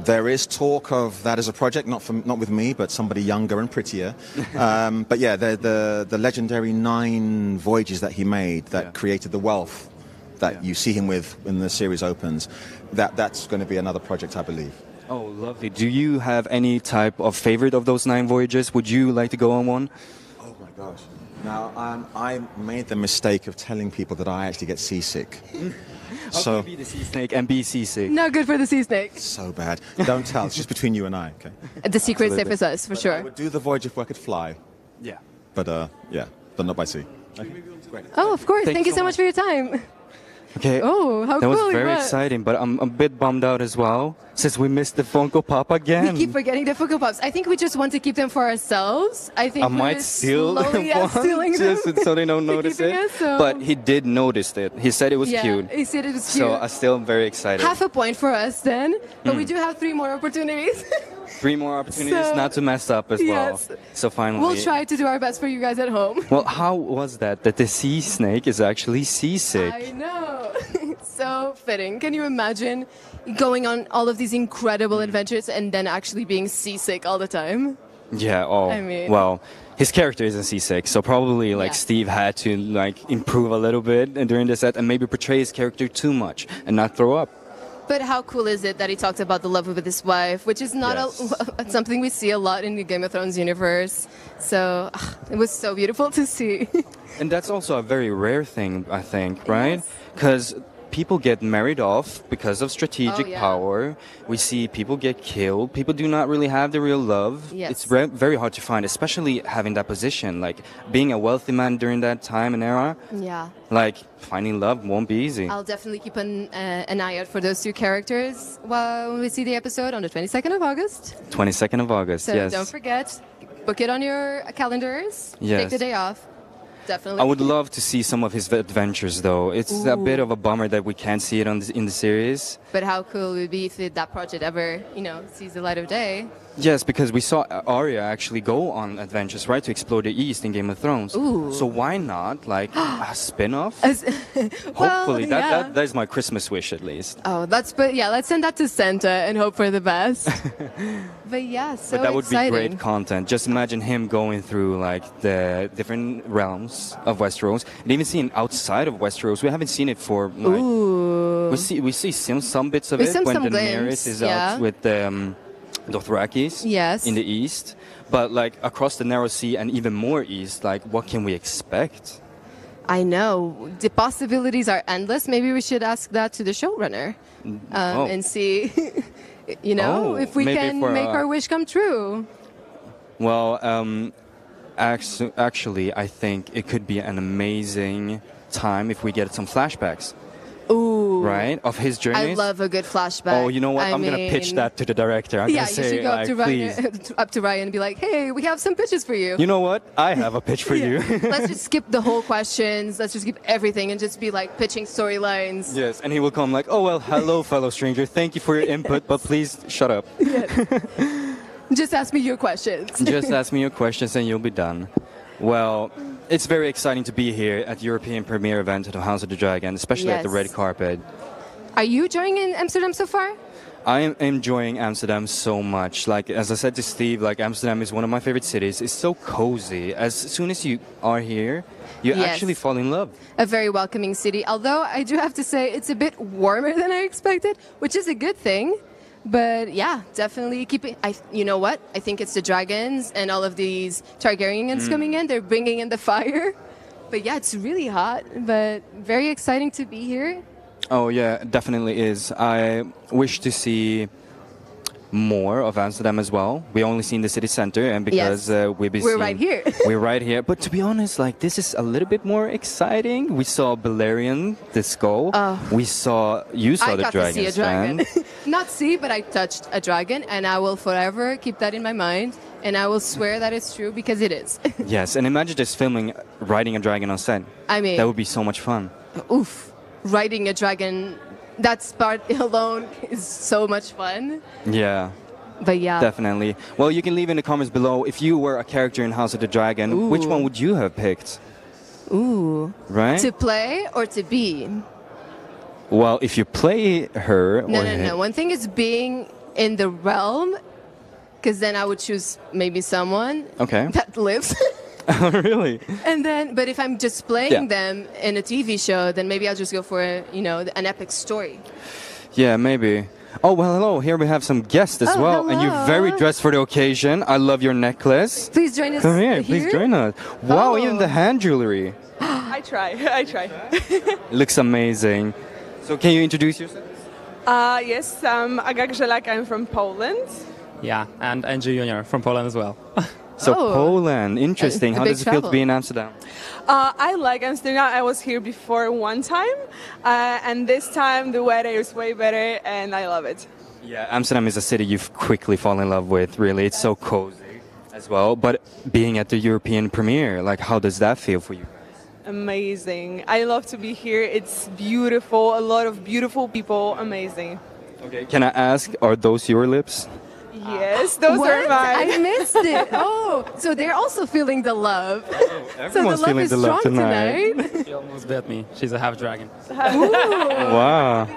There is talk of that as a project, not with me, but somebody younger and prettier. But yeah, the legendary 9 voyages that he made that created the wealth that you see him with when the series opens, that's going to be another project, I believe. Oh, lovely. Do you have any type of favorite of those 9 voyages? Would you like to go on one? Oh my gosh. Now, I made the mistake of telling people that I actually get seasick. So be the sea snake and be seasick. Not good for the sea snake. So bad. Don't tell. It's just between you and I, okay? The secret's safe with us, for I sure. would do the voyage if I could fly. Yeah. But but not by sea. Okay. Great. Oh, of course. Thank Thank you you so so much for your time. Okay. Oh, how that cool was very was. exciting, but I'm a bit bummed out as well, since we missed the Funko Pop again. We keep forgetting the Funko Pops. I think we just want to keep them for ourselves. I think I might steal slowly, one stealing them. just so they don't notice keeping it. it, so- But he did notice it. He said it was cute. He said it was cute. So I'm still very excited. Half a point for us then, but we do have 3 more opportunities. 3 more opportunities So- not to mess up as well. Yes. So finally. We'll try to do our best for you guys at home. Well, how was that the sea snake is actually seasick? I know. So fitting. Can you imagine going on all of these incredible adventures and then actually being seasick all the time? Yeah, I mean- well, his character isn't seasick, so probably like Yeah. Steve had to like improve a little bit during the set and maybe portray his character too much and not throw up. But how cool is it that he talked about the love with his wife, which is not something we see a lot in the Game of Thrones universe. So it was so beautiful to see. And that's also a very rare thing, I think, right? Because people get married off because of strategic power. We see people get killed. People do not really have the real love. Yes. It's very hard to find, especially having that position. Like being a wealthy man during that time and era, Yeah. like finding love won't be easy. I'll definitely keep an eye out for those 2 characters when we see the episode on the 22nd of August. 22nd of August, So yes. don't forget, book it on your calendars. Yes. Take the day off. Definitely. I would love to see some of his adventures, though. It's a bit of a bummer that we can't see it in the series. But how cool would it be if that project ever, sees the light of day? Yes, because we saw Arya actually go on adventures, right, to explore the East in Game of Thrones. Ooh. So why not, like, a spin-off? Well, Hopefully, yeah. that is my Christmas wish, at least. Oh, let's send that to Santa and hope for the best. But yeah, so But that would exciting. be great content. Just imagine him going through, like, the different realms of Westeros, and even seeing outside of Westeros. We haven't seen it for, like... Ooh. We see some bits of We it see when some Daenerys glimpse, is yeah. out with the Dothrakis Yes. in the east. But like across the narrow sea and even more east, like what can we expect? I know. The possibilities are endless. Maybe we should ask that to the showrunner and see, if we maybe can for, make our wish come true. Well, actually, I think it could be an amazing time if we get some flashbacks. Ooh. Right? Of his I journeys. love a good flashback. Oh, you know what? I'm going to pitch that to the director. I'm Yeah, going to you say, should go like, please. up to Ryan and be like, hey, we have some pitches for you. You know what? I have a pitch for you. Let's just skip the whole questions. Let's just skip everything and just be like pitching storylines. Yes, and he will come like, oh, well, hello, fellow stranger. Thank you for your input, but please shut up. Just ask me your questions. Just ask me your questions and you'll be done. Well, it's very exciting to be here at the European premiere event of House of the Dragon, especially at the Yes. red carpet. Are you enjoying in Amsterdam so far? I am enjoying Amsterdam so much. Like, as I said to Steve, like, Amsterdam is one of my favorite cities. It's so cozy. As soon as you are here, you Yes. actually fall in love. A very welcoming city. Although I do have to say it's a bit warmer than I expected, which is a good thing. But yeah, definitely keep it. You know what? I think it's the dragons and all of these Targaryens coming in. They're bringing in the fire. But yeah, it's really hot, but very exciting to be here. Oh, yeah, it definitely is. I wish to see more of Amsterdam as well. We only seen the city center, and because We're right here. We're right here. But to be honest, like, this is a little bit more exciting. We saw Balerion, the skull. You saw I the got dragon to see a dragon. Not see, but I touched a dragon, and I will forever keep that in my mind, and I will swear that it's true because it is. Yes, and imagine just riding a dragon on set. I mean, That would be so much fun. oof, riding a dragon, that part alone is so much fun. Yeah, But yeah, definitely. Well, you can leave in the comments below if you were a character in House of the Dragon, which one would you have picked? ooh, Right? to play or to be? Well, if you play her No, or no, him, no. One thing is being in the realm, because then I would choose maybe someone Okay. that lives. Oh, really? And then, but if I'm just playing Yeah. them in a TV show, then maybe I'll just go for an epic story. Yeah, maybe. Oh, well, hello. Here we have some guests as Oh, well. And you're hello. very dressed for the occasion. I love your necklace. Please join us. Come here, please join us. Wow, even the hand jewelry. I try. I try. Looks amazing. So can you introduce yourself? Yes, Aga Grzelak, I'm from Poland. Yeah, and Andrew Jr. from Poland as well. So Oh. Poland, interesting. A How big does it feel to travel. be in Amsterdam? I like Amsterdam. I was here before one time, and this time the weather is way better, and I love it. Yeah, Amsterdam is a city you've quickly fallen in love with, really. It's so cozy as well. But being at the European premiere, like, how does that feel for you? Amazing. I love to be here. It's beautiful. A lot of beautiful people. Amazing. Okay, can I ask, are those your lips? Yes, those What? are mine. I missed it. Oh, so they're also feeling the love. Everyone's so the love feeling is the love strong tonight. She almost bet me. She's a half dragon. Wow.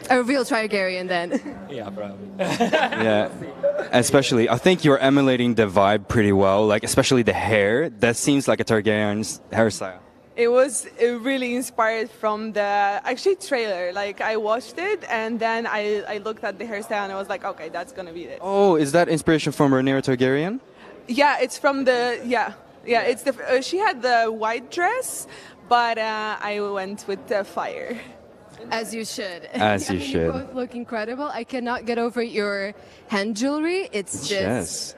A real Targaryen then. Yeah, probably. Yeah. Especially, I think you're emulating the vibe pretty well. Like, especially the hair. That seems like a Targaryen's hairstyle. It was really inspired from the actually trailer. Like I watched it and then I looked at the hairstyle and I was like, okay, that's gonna be it. Oh, is that inspiration from Renera Targaryen? Yeah, it's from the It's the she had the white dress, but I went with the fire. As you should. As you You should. both look incredible. I cannot get over your hand jewelry. It's just Yes.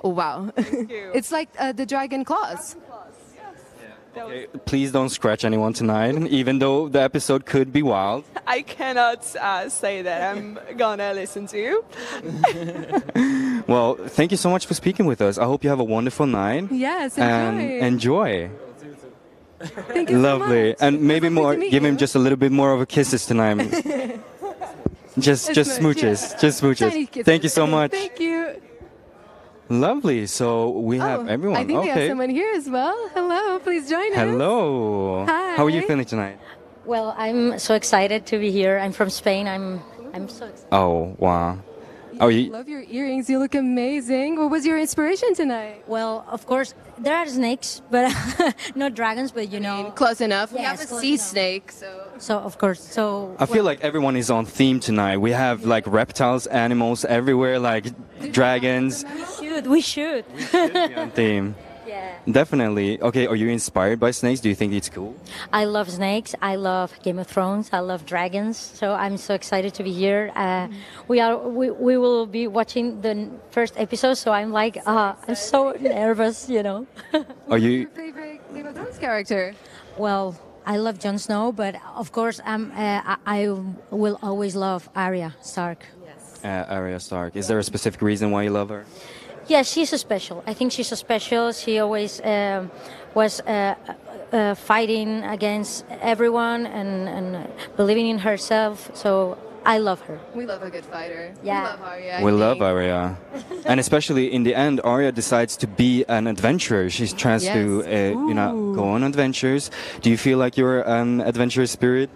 wow. you. It's like the dragon claws. Okay, please don't scratch anyone tonight, even though the episode could be wild. I cannot say that. I'm gonna listen to you. Well, thank you so much for speaking with us. I hope you have a wonderful night. Yes, And enjoy. Thank you Lovely. so much. And maybe Lovely more, to meet give him you. just a little bit more of a kisses tonight. just A smooch, smooches. yeah. Just smooches. Tiny kisses. Thank you so much. Thank you. Lovely. So we have Oh, everyone. I think we have Okay. someone here as well. Hello, please join us. Hello. Hi. How are you feeling tonight? Well, I'm so excited to be here. I'm from Spain. I'm so excited. Oh, wow. Oh, you, Love your earrings. You look amazing. What was your inspiration tonight? Well, of course, there are snakes, but not dragons. But you know, Close enough. We Yes, have a close sea enough. snake, so. so of course, so I feel like everyone is on theme tonight. We have like reptiles, animals everywhere, like dragons. we should. Be on theme. Yeah. Definitely. Okay, are you inspired by snakes? Do you think it's cool? I love snakes. I love Game of Thrones. I love dragons. So I'm so excited to be here. We will be watching the first episode. So I'm like, I'm so nervous. You know. Are you? Your favorite Game of Thrones character? Well, I love Jon Snow, but of course, I will always love Arya Stark. Arya Stark. Is there a specific reason why you love her? Yeah, she's so special. I think she's so special. She always was fighting against everyone and believing in herself. So I love her. We love a good fighter. Yeah. We love Arya. I We love think. Arya. And especially in the end, Arya decides to be an adventurer. She tries to, go on adventures. Do you feel like you're an adventurous spirit?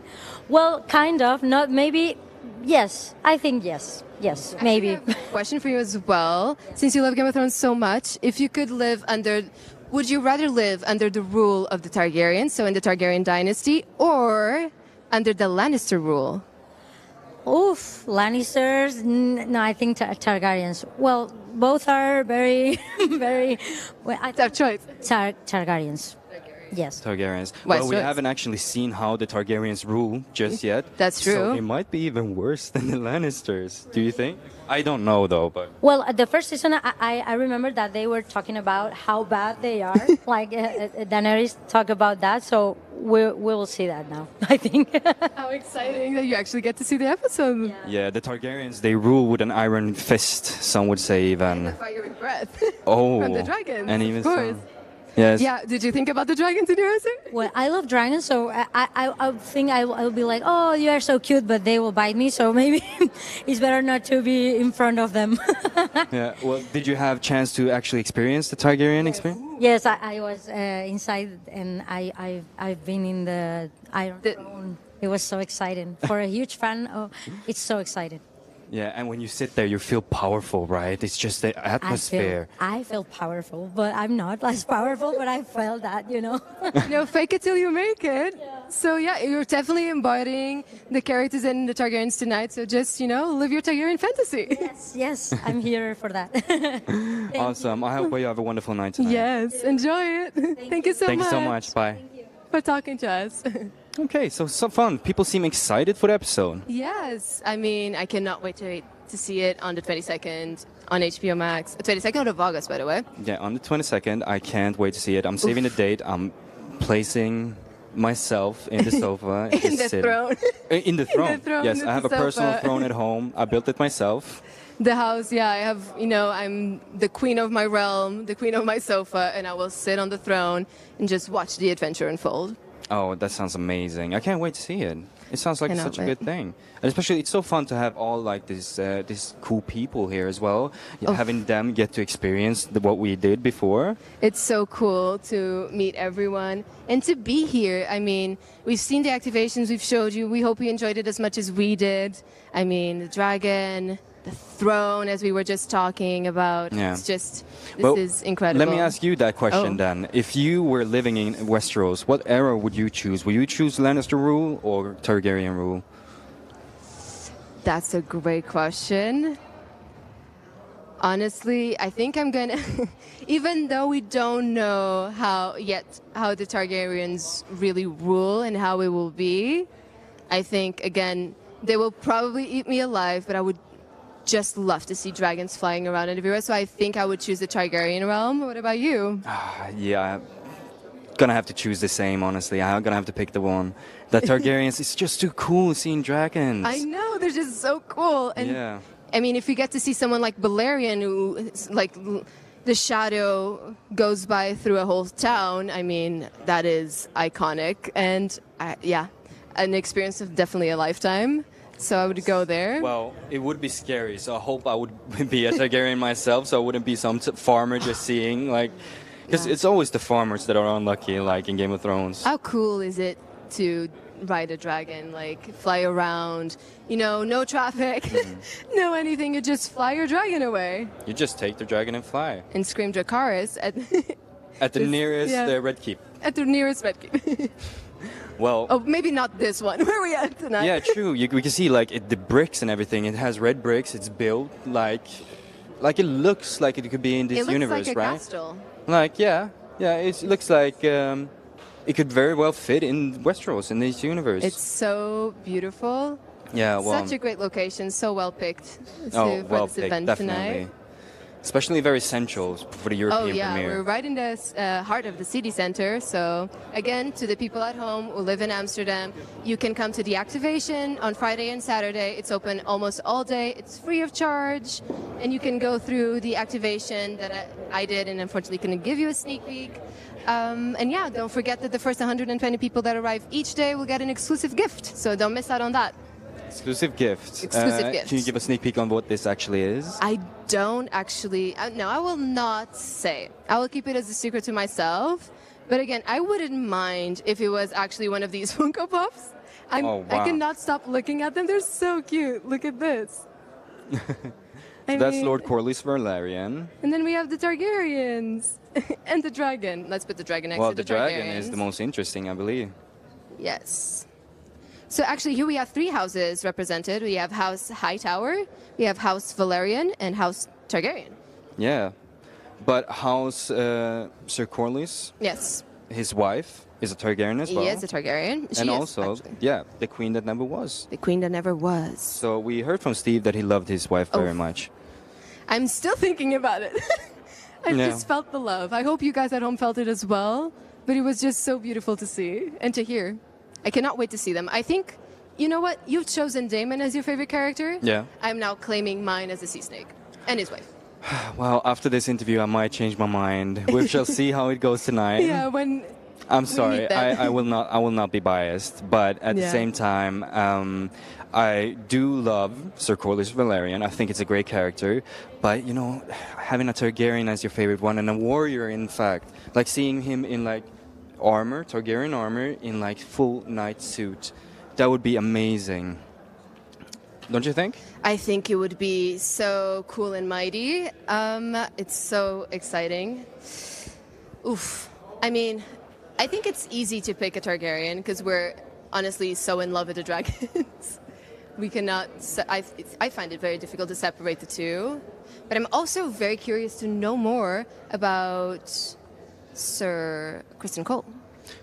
Well, kind of. Not maybe. Yes, I think yes. Yes, maybe. I have a question for you as well. Since you love Game of Thrones so much, if you could live under, would you rather live under the rule of the Targaryens, so in the Targaryen dynasty, or under the Lannister rule? Oof, Lannisters. No, I think Targaryens. Well, both are very, very. Well, I Tough choice. Targaryens. Yes. Targaryens. Well, we Westeros. haven't actually seen how the Targaryens rule just yet. That's So true. it might be even worse than the Lannisters. Do you think? I don't know though, but Well, the first season, I remember that they were talking about how bad they are. Like Daenerys talked about that, so we will see that now. I think. How exciting that you actually get to see the episode. yeah, the Targaryens, they rule with an iron fist. Some would say even. Fiery breath. Oh, From the dragons, and even of course. some. Yes. Yeah, did you think about the dragons in your answer? Well, I love dragons, so I think I'll be like, oh, you are so cute, but they will bite me, so maybe it's better not to be in front of them. Yeah. Well, did you have chance to actually experience the Targaryen experience? Yes, I was inside, and I've been in the Iron Throne. It was so exciting. For a huge fan, it's so exciting. Yeah, and when you sit there, you feel powerful, right? It's just the atmosphere. I feel powerful, but I'm not as powerful, but I felt that, you know. Fake it till you make it. So yeah, you're definitely embodying the characters in the Targaryens tonight. So just, live your Targaryen fantasy. Yes, I'm here for that. Awesome. I hope you have a wonderful night tonight. Yes, enjoy it. Thank you so much. Thank you so much. Bye. For talking to us. Okay, so fun. People seem excited for the episode. Yes, I mean, I cannot wait to see it on the 22nd on HBO Max. 22nd of August, by the way. Yeah, on the 22nd. I can't wait to see it. I'm saving the date. I'm placing myself in the sofa. In the throne. In the throne. Yes, I have a sofa. personal throne at home. I built it myself. The house, yeah, I have, I'm the queen of my realm, the queen of my sofa, and I will sit on the throne and just watch the adventure unfold. Oh, that sounds amazing. I can't wait to see it. It sounds like Cannot such a wait. good thing. And especially, it's so fun to have all like these cool people here as well. Having them get to experience what we did before. It's so cool to meet everyone and to be here. I mean, we've seen the activations we've showed you. We hope you enjoyed it as much as we did. I mean, the dragon, the throne, as we were just talking about. Yeah. It's just, this is incredible. Let me ask you that question Oh. then. If you were living in Westeros, what era would you choose? Would you choose Lannister rule or Targaryen rule? That's a great question. Honestly, I think I'm gonna, even though we don't know how the Targaryens really rule and how it will be, I think, again, they will probably eat me alive, but I would just love to see dragons flying around everywhere. So I think I would choose the Targaryen realm. What about you? Yeah, gonna have to choose the same, honestly. I'm gonna have to pick the one. The Targaryens, it's just too cool seeing dragons. I know, they're just so cool. And Yeah. I mean, if we get to see someone like Balerion, who, like, the shadow goes by through a whole town, I mean, that is iconic. And, an experience of definitely a lifetime. So I would go there. Well, it would be scary, so I hope I would be a Targaryen myself, so I wouldn't be some farmer just seeing, like... Because it's always the farmers that are unlucky, like in Game of Thrones. How cool is it to ride a dragon, like fly around, no traffic, no anything, you just fly your dragon away. You just take the dragon and fly. And scream Dracarys At the nearest Red Keep. At the nearest Red Keep. Well... Oh, maybe not this one. Where are we at tonight? Yeah, true. We can see like the bricks and everything. It has red bricks. It's built like it looks like it could be in this universe, like a right? castle. Like it looks like it could very well fit in Westeros in this universe. It's so beautiful. Yeah, well, such a great location, so well picked well for this picked, event definitely. tonight. Especially very central for the European Oh yeah, premiere. we're right in the heart of the city center. So again, to the people at home who live in Amsterdam, you can come to the activation on Friday and Saturday. It's open almost all day. It's free of charge, and you can go through the activation that I did, and unfortunately couldn't give you a sneak peek. And yeah, don't forget that the first 120 people that arrive each day will get an exclusive gift. So don't miss out on that. Exclusive gifts. Exclusive gifts. Can you give a sneak peek on what this actually is? I don't actually. No, I will not say. I will keep it as a secret to myself. But again, I wouldn't mind if it was actually one of these Funko Pops. I cannot stop looking at them. They're so cute. Look at this. That's Lord Corlys Velaryon. And then we have the Targaryens and the dragon. Let's put the dragon next to the dragon is Targaryens. the most interesting, I believe. Yes. So actually, here we have three houses represented. We have House Hightower, we have House Velaryon, and House Targaryen. Yeah, but House Sir Corlys, Yes. his wife, is a Targaryen as well. He is a Targaryen. She and is, also, actually. the queen that never was. The queen that never was. So we heard from Steve that he loved his wife very much. I'm still thinking about it. I Yeah. just felt the love. I hope you guys at home felt it as well. But it was just so beautiful to see and to hear. I cannot wait to see them. I think, you know what? You've chosen Daemon as your favorite character. Yeah. I'm now claiming mine as a sea snake. And his wife. Well, after this interview, I might change my mind. We shall see how it goes tonight. Yeah, when I'm We sorry. need them. I will not. I will not be biased, but at the Yeah. same time, I do love Sir Corlys Velaryon. I think it's a great character, but you know, having a Targaryen as your favorite one and a warrior, in fact, like seeing him in like armor, Targaryen armor, in like full knight suit, that would be amazing. Don't you think? I think it would be so cool and mighty. It's so exciting. Oof. I mean, I think it's easy to pick a Targaryen because we're honestly so in love with the dragons. We cannot. I find it very difficult to separate the two. But I'm also very curious to know more about Sir Kristen Cole.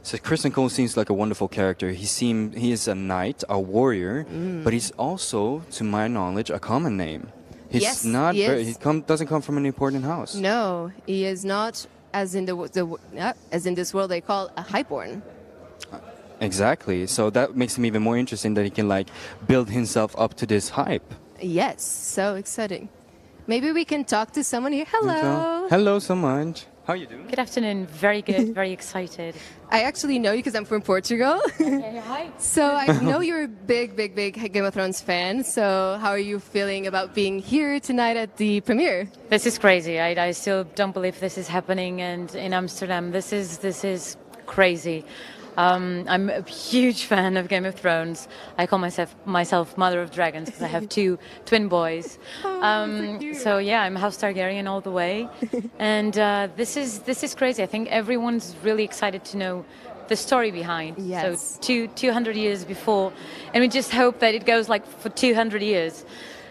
So Kristen Cole seems like a wonderful character. He is a knight, a warrior, but he's also, to my knowledge, a common name. He's Yes, not. he Very, is. doesn't come from an important house. No, he is not, as in as in this world they call a highborn. Exactly. So that makes him even more interesting that he can like build himself up to this hype. Yes, so exciting. Maybe we can talk to someone here. Hello. So, hello, so much. How you doing? Good afternoon. Very good. Very excited. I actually know you because I'm from Portugal. Okay, hi. So I know you're a big Game of Thrones fan. So how are you feeling about being here tonight at the premiere? This is crazy. I still don't believe this is happening, and in Amsterdam, this is crazy. I'm a huge fan of Game of Thrones. I call myself Mother of Dragons because I have two twin boys. So yeah, I'm House Targaryen all the way, and this is crazy. I think everyone's really excited to know the story behind. Yes. So 200 years before, and we just hope that it goes like for 200 years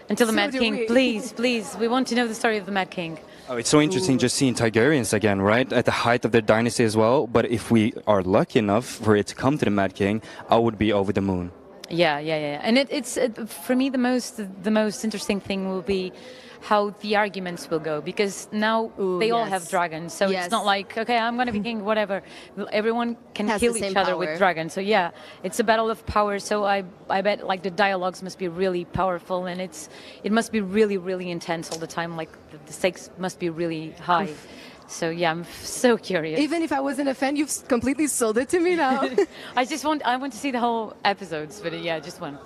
until the So Mad do King. we. Please, we want to know the story of the Mad King. Oh, it's so interesting just seeing Targaryens again, right? At the height of their dynasty as well. But if we are lucky enough for it to come to the Mad King, I would be over the moon. Yeah. And it's for me the most interesting thing will be how the arguments will go, because now they all have yes. dragons, so Yes. it's not like, okay, I'm going to be king, whatever. Everyone can Has kill the each same other power. with dragons. So yeah, it's a battle of power. So I bet like the dialogues must be really powerful, and it must be really intense all the time. Like the stakes must be really high. So yeah, I'm so curious. Even if I wasn't a fan, you've completely sold it to me now. I want to see the whole episodes, but yeah, just one.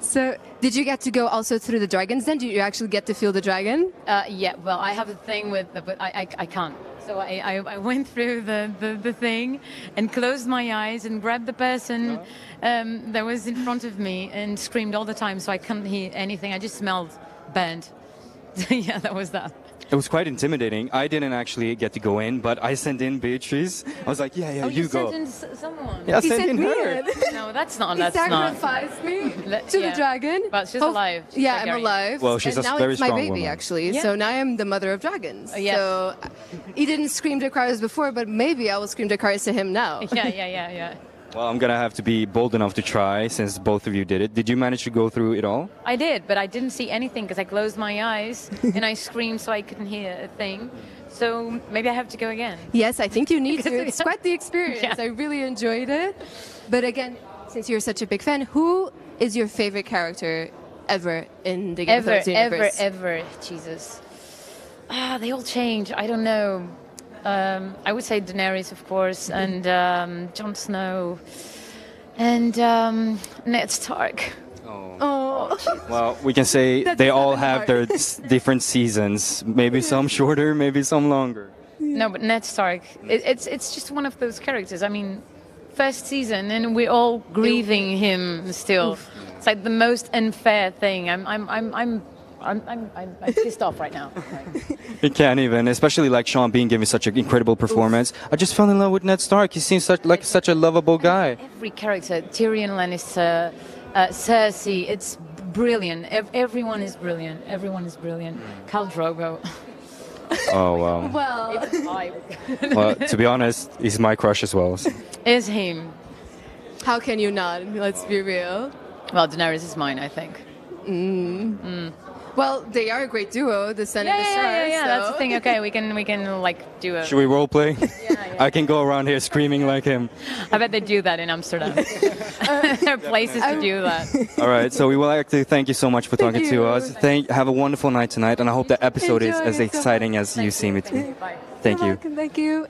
So did you get to go also through the dragons then? Did you actually get to feel the dragon? Yeah, well, I have a thing with, but I can't. So I went through the thing and closed my eyes and grabbed the person that was in front of me and screamed all the time, so I couldn't hear anything. I just smelled burnt. Yeah, that was that. It was quite intimidating. I didn't actually get to go in, but I sent in Beatrice. I was like, yeah, you go. Sent in someone. Yeah, I He sent sent in me her. in. No, that's not. He That's not. sacrificed me to Yeah. the dragon. But she's Hope- alive. She's yeah, I'm Targaryen. alive. Well, she's and a now very it's my strong baby, woman. actually. Yeah. So now I am the mother of dragons. Yeah. So he didn't scream Dracarys before, but maybe I will scream Dracarys to him now. Yeah. Well, I'm going to have to be bold enough to try since both of you did it. Did you manage to go through it all? I did, but I didn't see anything because I closed my eyes and I screamed so I couldn't hear a thing. So maybe I have to go again. Yes, I think you need to. It's quite the experience. Yeah. I really enjoyed it. But again, since you're such a big fan, who is your favorite character ever in the Game of Thrones universe? Ever. Jesus. They all change. I don't know. I would say Daenerys, of course, and Jon Snow, and Ned Stark. Oh, Well, we can say That's they all really have hard. their different seasons. Maybe some shorter, maybe some longer. No, but Ned Stark. It's just one of those characters. I mean, first season, and we're all grieving him still. It's like the most unfair thing. I'm pissed off right now. You can't even, especially like Sean Bean giving such an incredible performance. I just fell in love with Ned Stark. He seems like such a lovable guy. Every character, Tyrion Lannister, Cersei, it's brilliant. Everyone is brilliant. Everyone is brilliant. Khal Drogo. Oh, wow. well, Well, to be honest, he's my crush as well. Is him. how can you not? Let's be real. Well, Daenerys is mine, I think. Well, they are a great duo, the Sun and the Stars. Yeah. so- That's the thing. Okay, we can like do a. Should we role play? I can go around here screaming like him. I bet they do that in Amsterdam. There are places to do that. All right, so we would like to thank you so much for talking to you. us. Have a wonderful night tonight, and I hope the episode is Enjoy as it so exciting as you seem it to be. Bye. Thank You're you. welcome, thank you.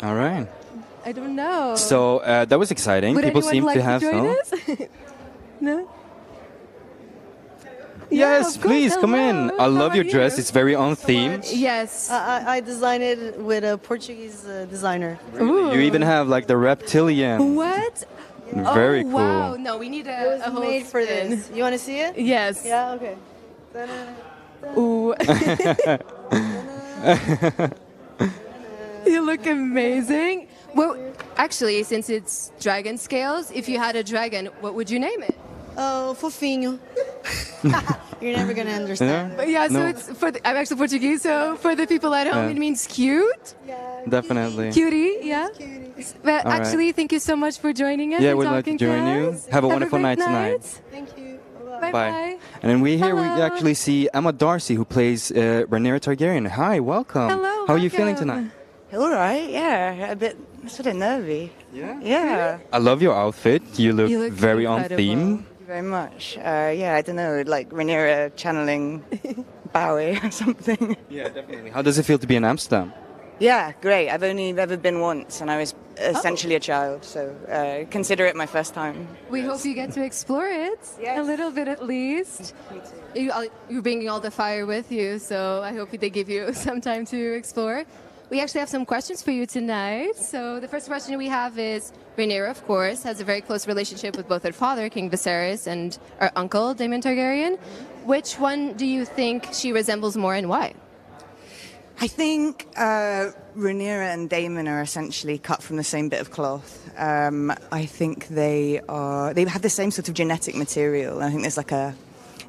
All right. I don't know. So that was exciting. Would People anyone seem like to have join some. us? No? Yes, of course. please come in. Hello. I love How your are dress. you? It's very on theme. Yes. I designed it with a Portuguese designer. Ooh. You even have like the reptilian. What? Very oh, cool. Wow. No, we need It was a whole made for spin. this. You want to see it? Yes. Yeah. Okay. Ooh. You look amazing. Well, actually, since it's dragon scales, if you had a dragon, what would you name it? Oh, fofinho. You're never gonna understand. But yeah, so No. it's for I'm actually Portuguese, so for the people at home, Yeah. it means cute, Definitely. cutie, yeah. But All right. actually, thank you so much for joining us. Yeah, and we'd like to talking join you. us. Have a wonderful great night tonight. Thank you. Bye bye. And then we Hello. actually see Emma Darcy, who plays Renera Targaryen. Hi, welcome. Hello, How are you feeling welcome. tonight? All right, yeah, a bit sort of nervy. Yeah. Yeah. I love your outfit. You look, You look very on incredible. theme. Thank you very much. Yeah, I don't know, like Renera channeling Bowie or something. Yeah, definitely. How does it feel to be in Amsterdam? Yeah, great. I've only ever been once, and I was essentially a child, so consider it my first time. We hope you get to explore it a little bit at least. You're bringing all the fire with you, so I hope they give you some time to explore. We actually have some questions for you tonight. So the first question we have is, Renera, of course, has a very close relationship with both her father, King Viserys, and her uncle, Daemon Targaryen. Which one do you think she resembles more and why? I think Renera and Daemon are essentially cut from the same bit of cloth. I think they have the same sort of genetic material. I think there's like a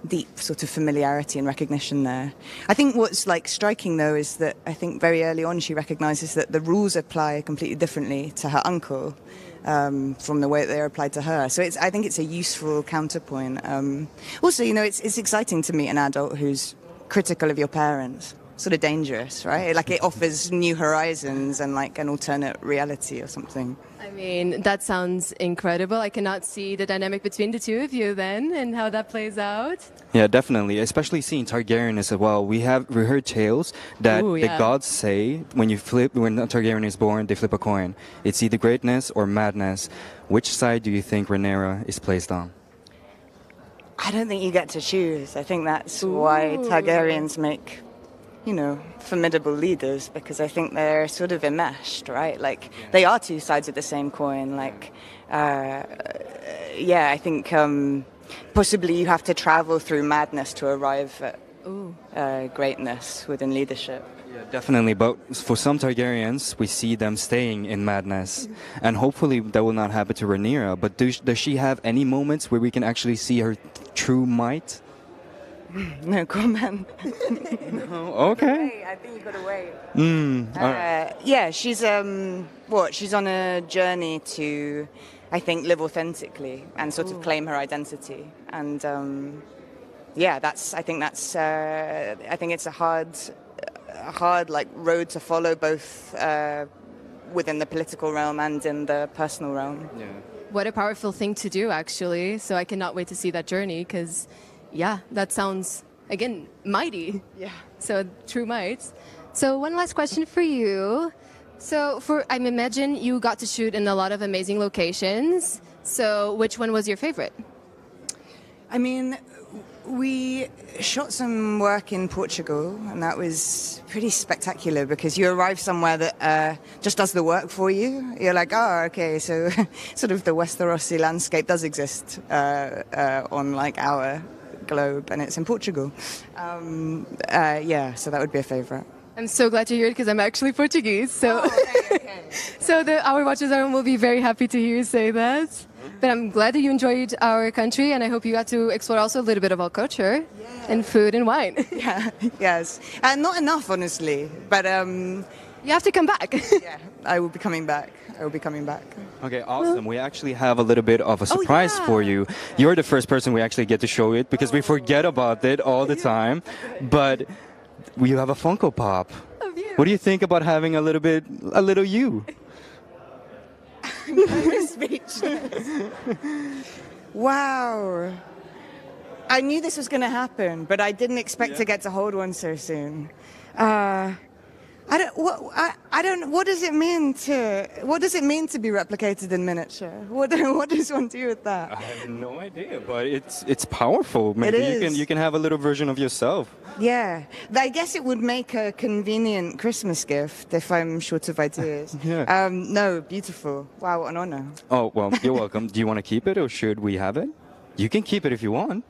deep sort of familiarity and recognition there. I think what's like striking though is that I think very early on she recognises that the rules apply completely differently to her uncle from the way that they're applied to her. So I think it's a useful counterpoint. Also, you know, it's exciting to meet an adult who's critical of your parents. Sort of dangerous, right? Like it offers new horizons and like an alternate reality or something. I mean, that sounds incredible. I cannot see the dynamic between the two of you then and how that plays out. Yeah, definitely. Especially seeing Targaryen as well. We heard tales that Ooh, the yeah. gods say when a Targaryen is born, they flip a coin. It's either greatness or madness. Which side do you think Renera is placed on? I don't think you get to choose. I think that's why Targaryens make, you know, formidable leaders, because I think they're sort of enmeshed, right? Like they are two sides of the same coin. Like, yeah, I think possibly you have to travel through madness to arrive at greatness within leadership. Yeah, definitely. But for some Targaryens, we see them staying in madness. And hopefully that will not happen to Rhaenyra. But does she have any moments where we can actually see her true might? No comment. No? Okay. I think you got to wait. All right. Yeah, she's she's on a journey to, I think, live authentically and sort of claim her identity. And yeah, I think it's a hard like road to follow, both within the political realm and in the personal realm. Yeah. What a powerful thing to do, actually. So I cannot wait to see that journey because, yeah, that sounds, again, mighty. Yeah. So true might. So one last question for you. So I imagine you got to shoot in a lot of amazing locations. So which one was your favorite? I mean, we shot some work in Portugal, and that was pretty spectacular because you arrive somewhere that just does the work for you. You're like, oh, okay, so sort of the Westerosi landscape does exist on like our globe, and it's in Portugal. Yeah, so that would be a favorite. I'm so glad to hear it because I'm actually Portuguese. So, so our watchers at home will be very happy to hear you say that. But I'm glad that you enjoyed our country, and I hope you got to explore also a little bit of our culture and food and wine. Yeah, yes, and not enough, honestly. But you have to come back. Yeah, I will be coming back. Okay, awesome. We actually have a little bit of a surprise for you. You're the first person we actually get to show it because we forget about it all the time. But you have a Funko Pop. What do you think about having a little you? I'm speechless. Wow. I knew this was going to happen, but I didn't expect to get to hold one so soon. I don't. What does it mean to be replicated in miniature? What does one do with that? I have no idea, but it's powerful. Maybe is. you can have a little version of yourself. Yeah, I guess it would make a convenient Christmas gift if I'm short of ideas. Yeah. No, beautiful. Wow, what an honor. Oh well, you're welcome. Do you want to keep it or should we have it? You can keep it if you want.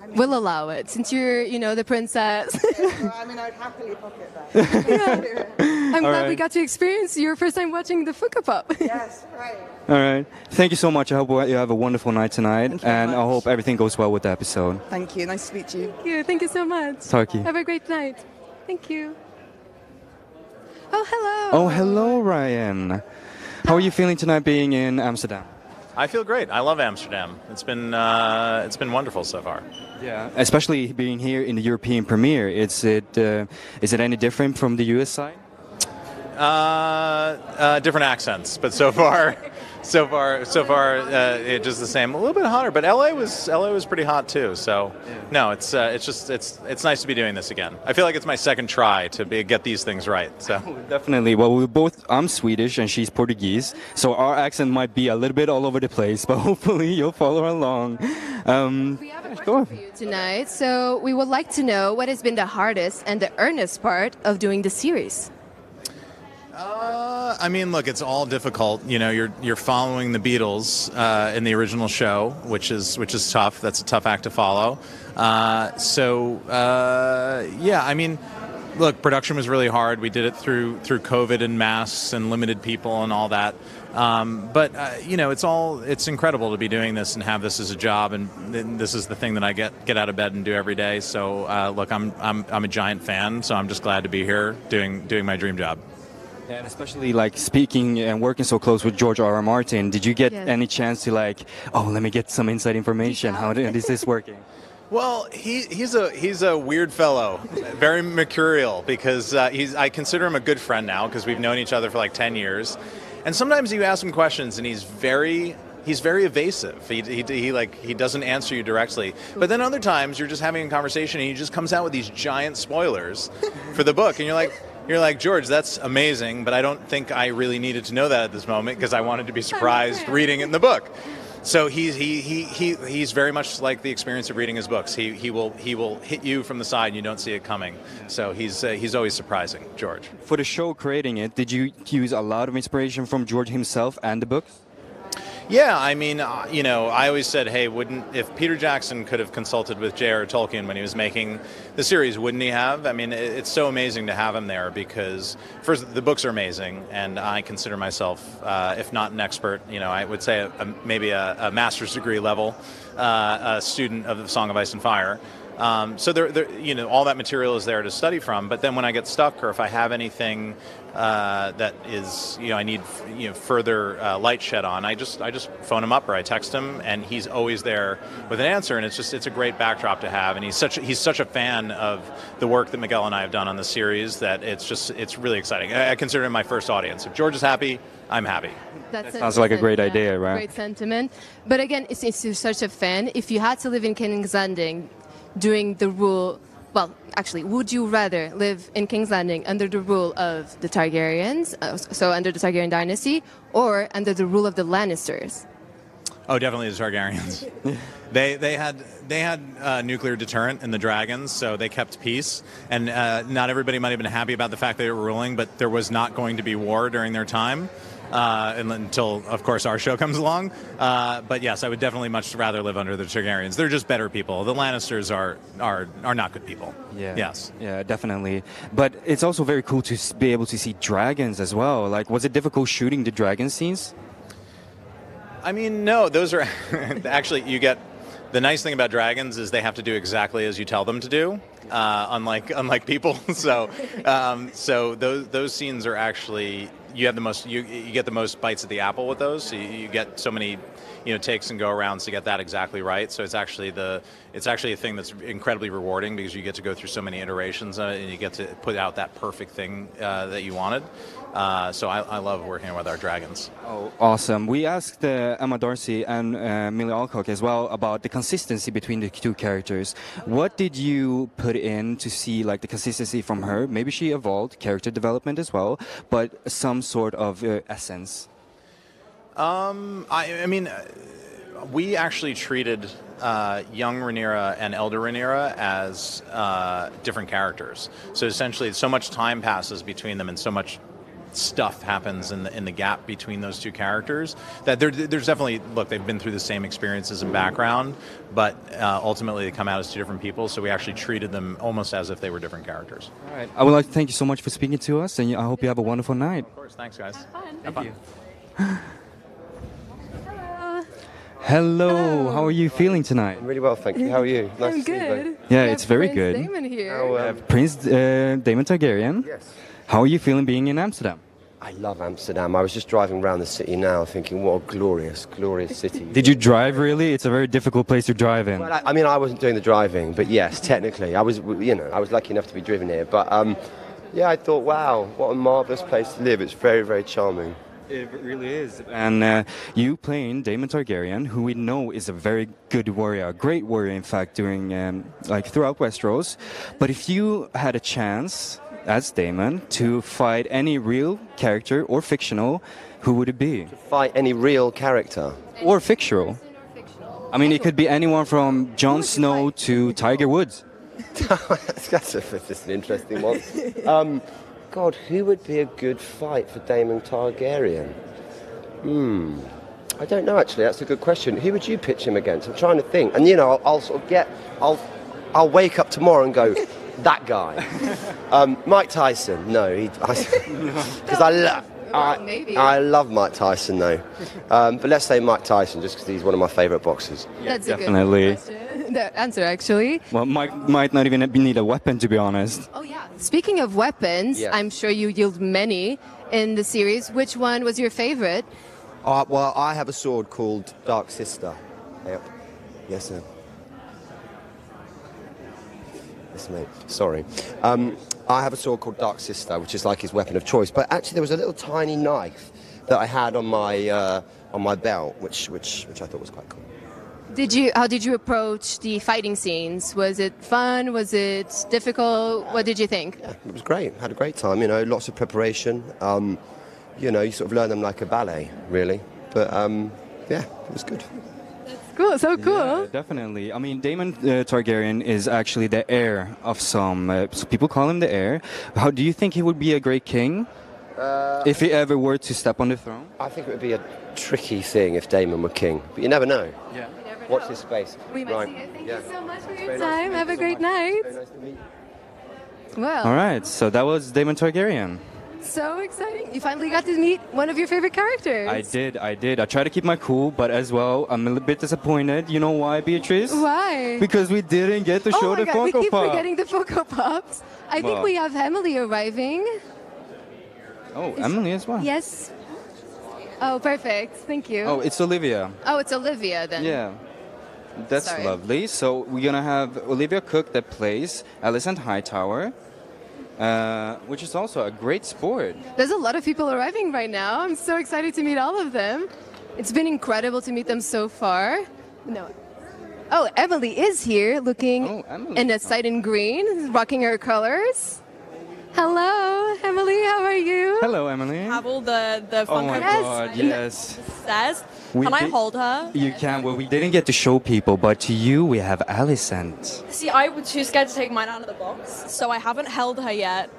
We'll allow it since you're, the princess. I mean, I'd happily pocket that. I'm glad we right. got to experience your first time watching the Fuka Pop. Yes, right. All right. Thank you so much. I hope you have a wonderful night tonight, Thank you very and I much. hope everything goes well with the episode. Thank you. Nice to meet you. Thank you so much. Taki. Have a great night. Thank you. Oh, hello. Oh, hello, Ryan. How are you feeling tonight being in Amsterdam? I feel great. I love Amsterdam. It's been wonderful so far. Yeah, especially being here in the European premiere. Is it any different from the US side? Different accents, but so far, it's just the same. A little bit hotter, but LA was pretty hot too. So, no, it's nice to be doing this again. I feel like it's my second try to get these things right. So Definitely. Well, I'm Swedish and she's Portuguese, so our accent might be a little bit all over the place, but hopefully you'll follow along. We have a question for you tonight. So we would like to know what has been the hardest and the earnest part of doing the series. I mean, look, it's all difficult. You're following the Beatles in the original show, which is tough. That's a tough act to follow. Yeah, I mean, look, production was really hard. We did it through COVID and masks and limited people and all that. But it's incredible to be doing this and have this as a job, and this is the thing that I get out of bed and do every day. So look, I'm a giant fan, so I'm just glad to be here doing my dream job. Yeah, and especially like speaking and working so close with George R.R. Martin, did you get any chance to let me get some inside information? How is this working? Well, he's a weird fellow, very mercurial, because I consider him a good friend now because we've known each other for like 10 years, and sometimes you ask him questions and he's very evasive. He doesn't answer you directly. But then other times you're just having a conversation and he just comes out with these giant spoilers for the book, and you're like, George, that's amazing, but I don't think I really needed to know that at this moment because I wanted to be surprised reading it in the book. So he's very much like the experience of reading his books. He will hit you from the side and you don't see it coming. So he's always surprising, George. For the show creating it, did you use a lot of inspiration from George himself and the books? Yeah, I mean, I always said, hey, if Peter Jackson could have consulted with J.R. Tolkien when he was making the series, wouldn't he have? I mean, it's so amazing to have him there because, first, the books are amazing, and I consider myself, if not an expert, I would say maybe a master's degree level a student of the Song of Ice and Fire. So all that material is there to study from. But then when I get stuck, or if I have anything that is, I need further light shed on, I just phone him up or I text him, and he's always there with an answer. And it's a great backdrop to have. And he's such a fan of the work that Miguel and I have done on the series that it's really exciting. I consider him my first audience. If George is happy, I'm happy. That sounds like a great idea, right? Great sentiment. But again, since you're such a fan, if you had to live in King's Landing doing the rule, well, actually, would you rather live in King's Landing under the rule of the Targaryens, so under the Targaryen dynasty, or under the rule of the Lannisters? Oh, definitely the Targaryens. They had nuclear deterrent in the dragons, so they kept peace. And not everybody might have been happy about the fact they were ruling, but there was not going to be war during their time. Until, of course, our show comes along. But yes, I would definitely much rather live under the Targaryens. They're just better people. The Lannisters are not good people. Yeah. Yes. Yeah, definitely. But it's also very cool to be able to see dragons as well. Like, was it difficult shooting the dragon scenes? I mean, no, those are actually, the nice thing about dragons is they have to do exactly as you tell them to do, unlike people. So those scenes are actually, you get the most bites at the apple with those. So you get so many takes and go arounds to get that exactly right. So it's actually a thing that's incredibly rewarding because you get to go through so many iterations and you get to put out that perfect thing that you wanted. So I love working with our dragons. Oh, awesome. We asked Emma Darcy and Millie Alcock as well about the consistency between the two characters. What did you put put in to see like the consistency from her? Maybe she evolved, character development as well, but some sort of essence. I mean, we actually treated young Renera and elder Renera as different characters. So essentially, so much time passes between them, and so much stuff happens in the gap between those two characters that there's definitely, look, they've been through the same experiences and background, but ultimately they come out as two different people, so we actually treated them almost as if they were different characters. All right. I would like to thank you so much for speaking to us, and I hope you have a wonderful night. Of course. Thanks, guys. Thank you. Hello. How are you feeling tonight? I'm really well, thank you. How are you? Nice I'm to see you good. both. Yeah, it's very Prince good. Daemon here. Prince Daemon Targaryen. Yes. How are you feeling being in Amsterdam? I love Amsterdam. I was just driving around the city now thinking, what a glorious, glorious city. Did you drive really? It's a very difficult place to drive in. Well, I mean, I wasn't doing the driving, but yes, technically. I was lucky enough to be driven here. But yeah, I thought, wow, what a marvellous place to live. It's very, very charming. It really is. And you playing Daemon Targaryen, who we know is a very good warrior, a great warrior, in fact, during throughout Westeros. But if you had a chance as Daemon to fight any real character or fictional, who would it be? To fight any real character? Or fictional. I mean, it could be anyone from Jon Snow to Tiger Woods. That's an interesting one. God, who would be a good fight for Daemon Targaryen? I don't know, actually. That's a good question. Who would you pitch him against? I'm trying to think. And, I'll sort of I'll wake up tomorrow and go, that guy. Mike Tyson. No, because I love Mike Tyson, though. But let's say Mike Tyson, just because he's one of my favourite boxers. That's definitely. a good question. The answer, actually. Well, Mike might not even need a weapon, to be honest. Oh, yeah. Speaking of weapons, Yes. I'm sure you yield many in the series. Which one was your favorite? Well, I have a sword called Dark Sister. Yep. Yes, sir. Yes, mate. Sorry. I have a sword called Dark Sister, which is like his weapon of choice. But actually, there was a little tiny knife that I had on my belt, which I thought was quite cool. How did you approach the fighting scenes? Was it fun? Was it difficult? What did you think? Yeah, it was great. Had a great time. Lots of preparation. You sort of learn them like a ballet, really. But yeah, it was good. Cool, so cool. Yeah, definitely. I mean, Daemon Targaryen is actually the heir of some. So people call him the heir. How do you think he would be a great king if he ever were to step on the throne? I think it would be a tricky thing if Daemon were king, but you never know. Yeah. Watch this space. We might Right. see it. Thank Yeah. you so much for your Very time. nice. Have a Thank you great so much. night. Very nice to meet you. Well, All right. So that was Daemon Targaryen. so exciting. You finally got to meet one of your favorite characters. I did. I try to keep my cool, but as well, I'm a little bit disappointed. You know why, Beatrice? Why? Because we didn't get to show oh my the God, we Funko keep Pop. forgetting the Funko Pops. I think Well. we have Emily arriving. Oh, Emily as well. Yes. Oh, perfect. Thank you. Oh, it's Olivia. Oh, it's Olivia then. Yeah. That's Sorry. lovely. So we're gonna have Olivia Cook that plays Alicent Hightower, which is also a great sport. There's a lot of people arriving right now. I'm so excited to meet all of them. It's been incredible to meet them so far. No. Oh, Emily is here looking in a sight in green, rocking her colors. Hello, Emily, how are you? Hello, Emily. Have all the Oh Funko my God, yes. says. We Can I did- hold her? You can. Well, we didn't get to show people, but to you, we have Alicent. See, I was too scared to take mine out of the box, so I haven't held her yet.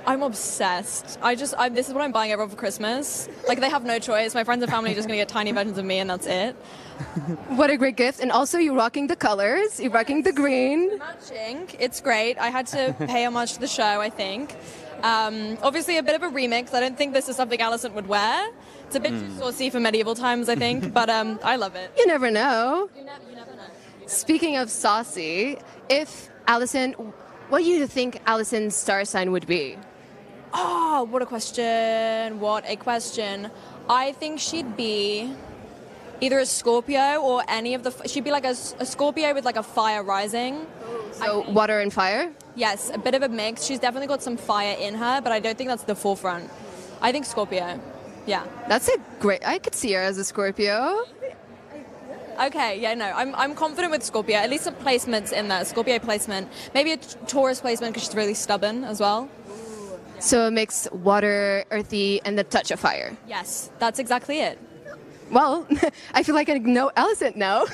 I'm obsessed. This is what I'm buying everyone for Christmas. Like, they have no choice. My friends and family are just going to get tiny versions of me, and that's it. What a great gift. And also, you're rocking the colors. You're rocking the green. Matching. It's great. I had to pay homage to the show, I think. Obviously, a bit of a remix. I don't think this is something Alicent would wear. It's a bit too saucy for medieval times, I think, but I love it. You never know. You never know. Speaking of saucy, if Alicent, what do you think Alicent's star sign would be? Oh, what a question. What a question. I think she'd be either a Scorpio or any of the... She'd be like a Scorpio with like a fire rising. So water and fire? Yes, a bit of a mix. She's definitely got some fire in her, but I don't think that's the forefront. I think Scorpio. Yeah. That's a great... I could see her as a Scorpio. Okay, yeah, no, I'm confident with Scorpio. At least some placements in there. Scorpio placement. Maybe a Taurus placement because she's really stubborn as well. So it makes water, earthy, and the touch of fire. Yes, that's exactly it. Well, I feel like I know Alicent now.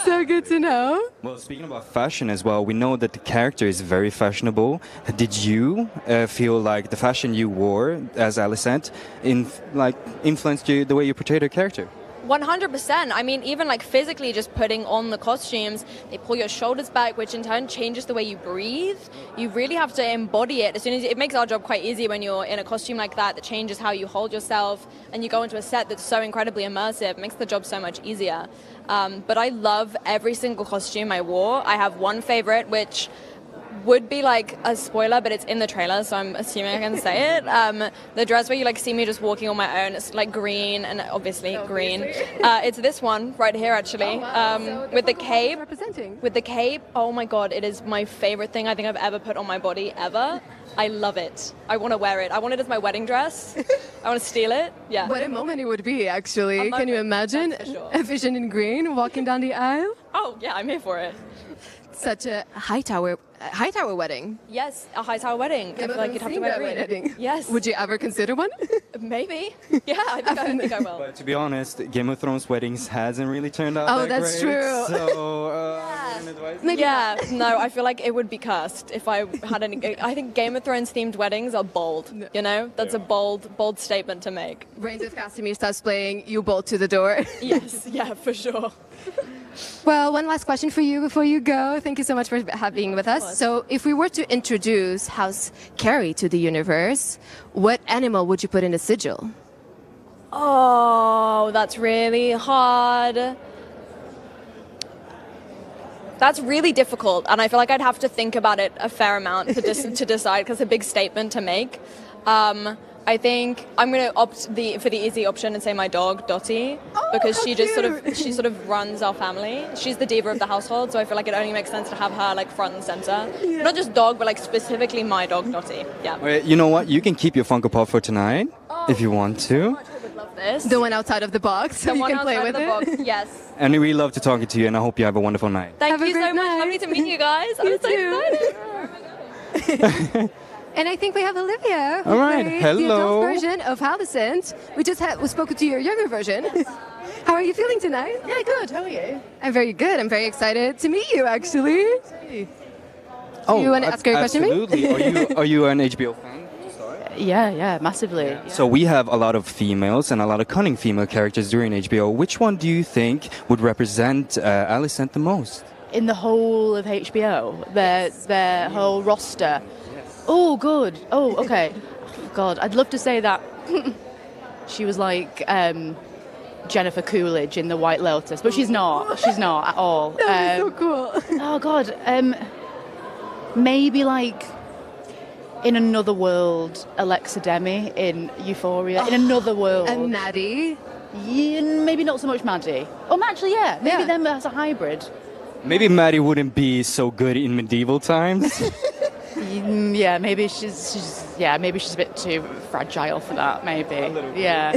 So good to know. Well, speaking about fashion as well, we know that the character is very fashionable. Did you feel like the fashion you wore as Alicent influenced you the way you portrayed her character? 100%. I mean, even like physically just putting on the costumes, they pull your shoulders back, which in turn changes the way you breathe. You really have to embody it. As soon as it makes our job quite easy when you're in a costume like that changes how you hold yourself, and you go into a set that's so incredibly immersive. It makes the job so much easier. But I love every single costume I wore. I have one favorite, which would be like a spoiler, but it's in the trailer, so I'm assuming I can say it. The dress where you like see me just walking on my own, it's like green and obviously green. It's this one right here actually, with the cape. Representing. With the cape, oh my god, it is my favorite thing I think I've ever put on my body ever. I love it. I want to wear it. I want it as my wedding dress. I want to steal it. Yeah. What a moment it would be, actually. Can you imagine a vision in green walking down the aisle? Oh yeah, I'm here for it. Such a Hightower wedding. Yes, a Hightower wedding. I feel like you'd have to wear green. Wedding. Yes. Would you ever consider one? Maybe. Yeah, I think I will. But to be honest, Game of Thrones weddings hasn't really turned out that that's great. true. So, Yeah, no, I feel like it would be cursed if I had any. I think Game of Thrones themed weddings are bold. You know, that's a bold statement to make. Reigns of Castamere starts playing, you bolt to the door. Yes, yeah, for sure. Well, one last question for you before you go. Thank you so much for being with us. So, if we were to introduce House Carey to the universe, what animal would you put in the sigil? Oh, that's really hard. That's really difficult, and I feel like I'd have to think about it a fair amount to decide, because it's a big statement to make. I think I'm going to opt for the easy option and say my dog Dottie, because she just sort of runs our family. She's the diva of the household, so I feel like it only makes sense to have her like front and center. Yeah. Not just dog, but like specifically my dog Dottie. Yeah. Wait, you know what? You can keep your Funko Pop for tonight if you want to. This. The one outside of the box, so you can play with it. Box. Yes. And we love to talking to you, and I hope you have a wonderful night. Thank you so much. Lovely to meet you guys. I'm so excited. And I think we have Olivia. All right, hello. The adult version of Alicent. We just spoke to your younger version. How are you feeling tonight? Yeah, good. How are you? I'm very good. I'm very excited to meet you, actually. Oh, you want to ask her a question? Absolutely. Are you an HBO fan? Yeah, massively. Yeah. So we have a lot of females and a lot of cunning female characters during HBO. Which one do you think would represent Alicent the most? In the whole of HBO, their whole roster. Yes. Oh, good. Oh, okay. God, I'd love to say that she was like Jennifer Coolidge in The White Lotus, but she's not. She's not at all. That was so cool. Oh God. Maybe like. In Another World, Alexa Demi in Euphoria. In Another World. And Maddie? Yeah, maybe not so much Maddie. Oh, actually, yeah. Maybe them as a hybrid. Maybe Maddie wouldn't be so good in medieval times. Yeah, maybe she's a bit too fragile for that, maybe. Yeah.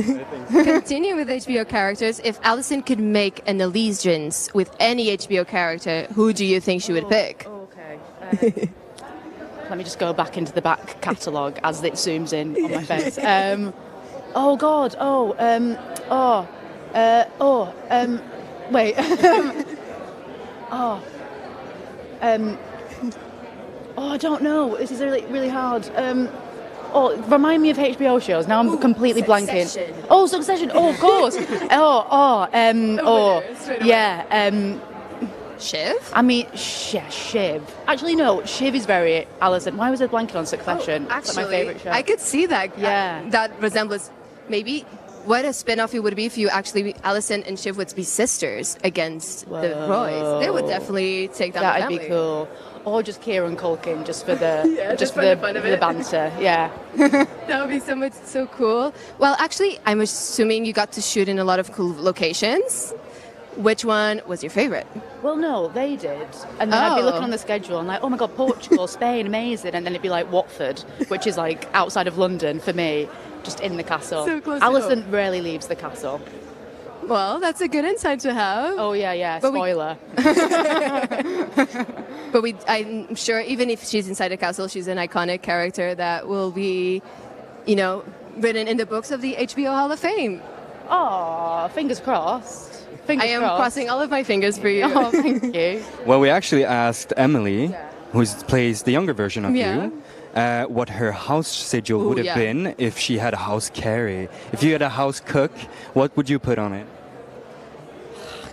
Continue with HBO characters. If Alicent could make an allegiance with any HBO character, who do you think she would pick? Okay. Let me just go back into the back catalogue as it zooms in on my face. Oh God. Wait. I don't know. This is really, really hard. Remind me of HBO shows. Now I'm completely blanking. Succession. Oh, of course. Shiv? I mean, Shiv. Actually, no, Shiv is very Alicent. Why was I blanking on Succession? Actually, it's my favourite show. I could see that. Yeah. That resemblance. Maybe what a spin-off it would be if you actually, Alicent and Shiv would be sisters against the Roys. They would definitely take down the family. That'd be cool. Or just Kieran Culkin, just for the the banter. Yeah. That would be so cool. Well, actually, I'm assuming you got to shoot in a lot of cool locations. Which one was your favorite? Well, no, they did. And then I'd be looking on the schedule and like, oh my God, Portugal, Spain, amazing. And then it'd be like Watford, which is like outside of London for me, just in the castle. So close Alicent rarely leaves the castle. Well, that's a good insight to have. Oh yeah. But Spoiler. But I'm sure even if she's inside a castle, she's an iconic character that will be, written in the books of the HBO Hall of Fame. Oh, fingers crossed. Fingers I am crossed. crossing all of my fingers for you. Oh, thank you. Well, we actually asked Emily, who plays the younger version of Yeah. you, what her house sigil would have been if she had a house carry. If you had a house cook, what would you put on it?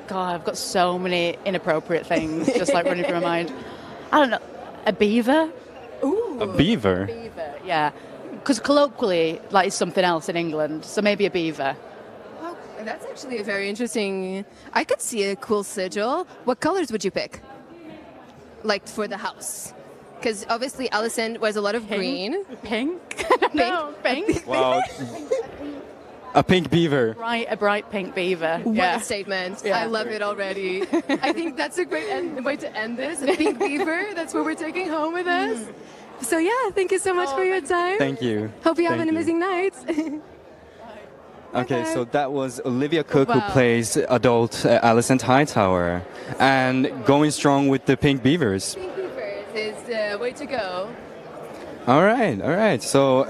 God, I've got so many inappropriate things just like running through my mind. I don't know. A beaver? Ooh. A beaver? Beaver, yeah. Because colloquially, like, it's something else in England, so maybe a beaver. Oh, that's actually a very interesting. I could see a cool sigil. What colors would you pick? Like for the house? Because obviously Alicent wears a lot of green. Pink? No, pink. Wow. A pink beaver. A bright pink beaver. What Yeah. a statement. Yeah. I love it already. I think that's a great way to end this. A pink beaver, that's what we're taking home with us. So yeah, thank you so much for your time. Thank you. Hope you have Thank an you. amazing night. Okay, so that was Olivia Cook, Wow. who plays adult Alicent Hightower, and going strong with the pink beavers. Pink beavers is the way to go. All right. So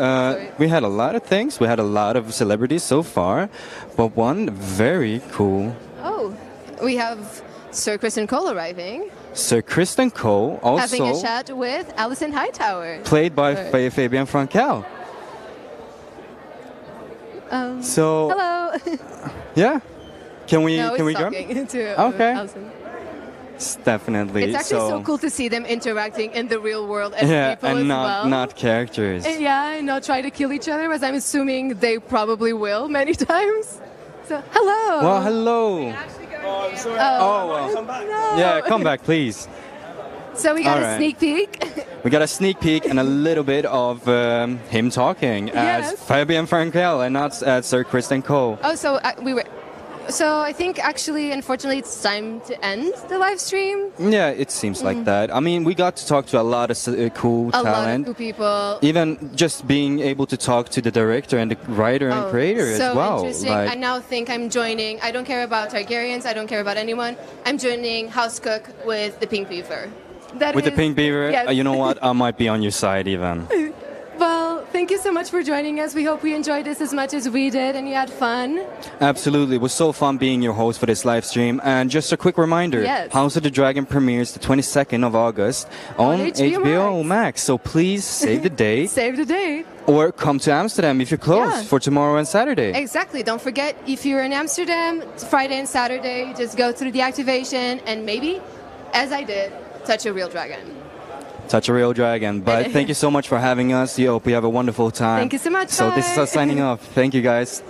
we had a lot of things. We had a lot of celebrities so far, but one very cool. Oh, we have Sir Kristen Cole arriving, Sir Kristen Cole, having a also chat with Alicent Hightower. played by Fabian Frankel. So hello. yeah, can we No, can we it's jump? talking to Okay. Alicent. Definitely. It's actually so cool to see them interacting in the real world as Yeah, people and as not well. not characters. And yeah, and not try to kill each other, as I'm assuming they probably will many times. So, hello. Well, hello. Oh, well. no. Yeah, come back, please. So we got All a right. sneak peek. We got a sneak peek and a little bit of him talking as Yes. Fabian Frankel and not as Sir Kristen Cole. Oh, so we were. So I think actually, unfortunately, it's time to end the live stream. Yeah, it seems like that. I mean, we got to talk to a lot of cool A lot of talent. cool people. Even just being able to talk to the director and the writer and creator so as well. interesting. Like, I now think I'm joining. I don't care about Targaryens. I don't care about anyone. I'm joining House Cook with the Pink Beaver. That with the is- pink beaver, yes. you know what? I might be on your side even. Well, thank you so much for joining us. We hope you enjoyed this as much as we did and you had fun. Absolutely. It was so fun being your host for this live stream. And just a quick reminder, Yes. House of the Dragon premieres the 22nd of August on HBO Max. So please save the date Save the date. or come to Amsterdam if you're close Yeah. for tomorrow and Saturday. Exactly. Don't forget, if you're in Amsterdam, it's Friday and Saturday, just go through the activation and maybe, as I did, touch a real dragon. Touch a real dragon. But thank you so much for having us. We hope you have a wonderful time. Thank you so much. So this is Bye. us signing off. Thank you guys.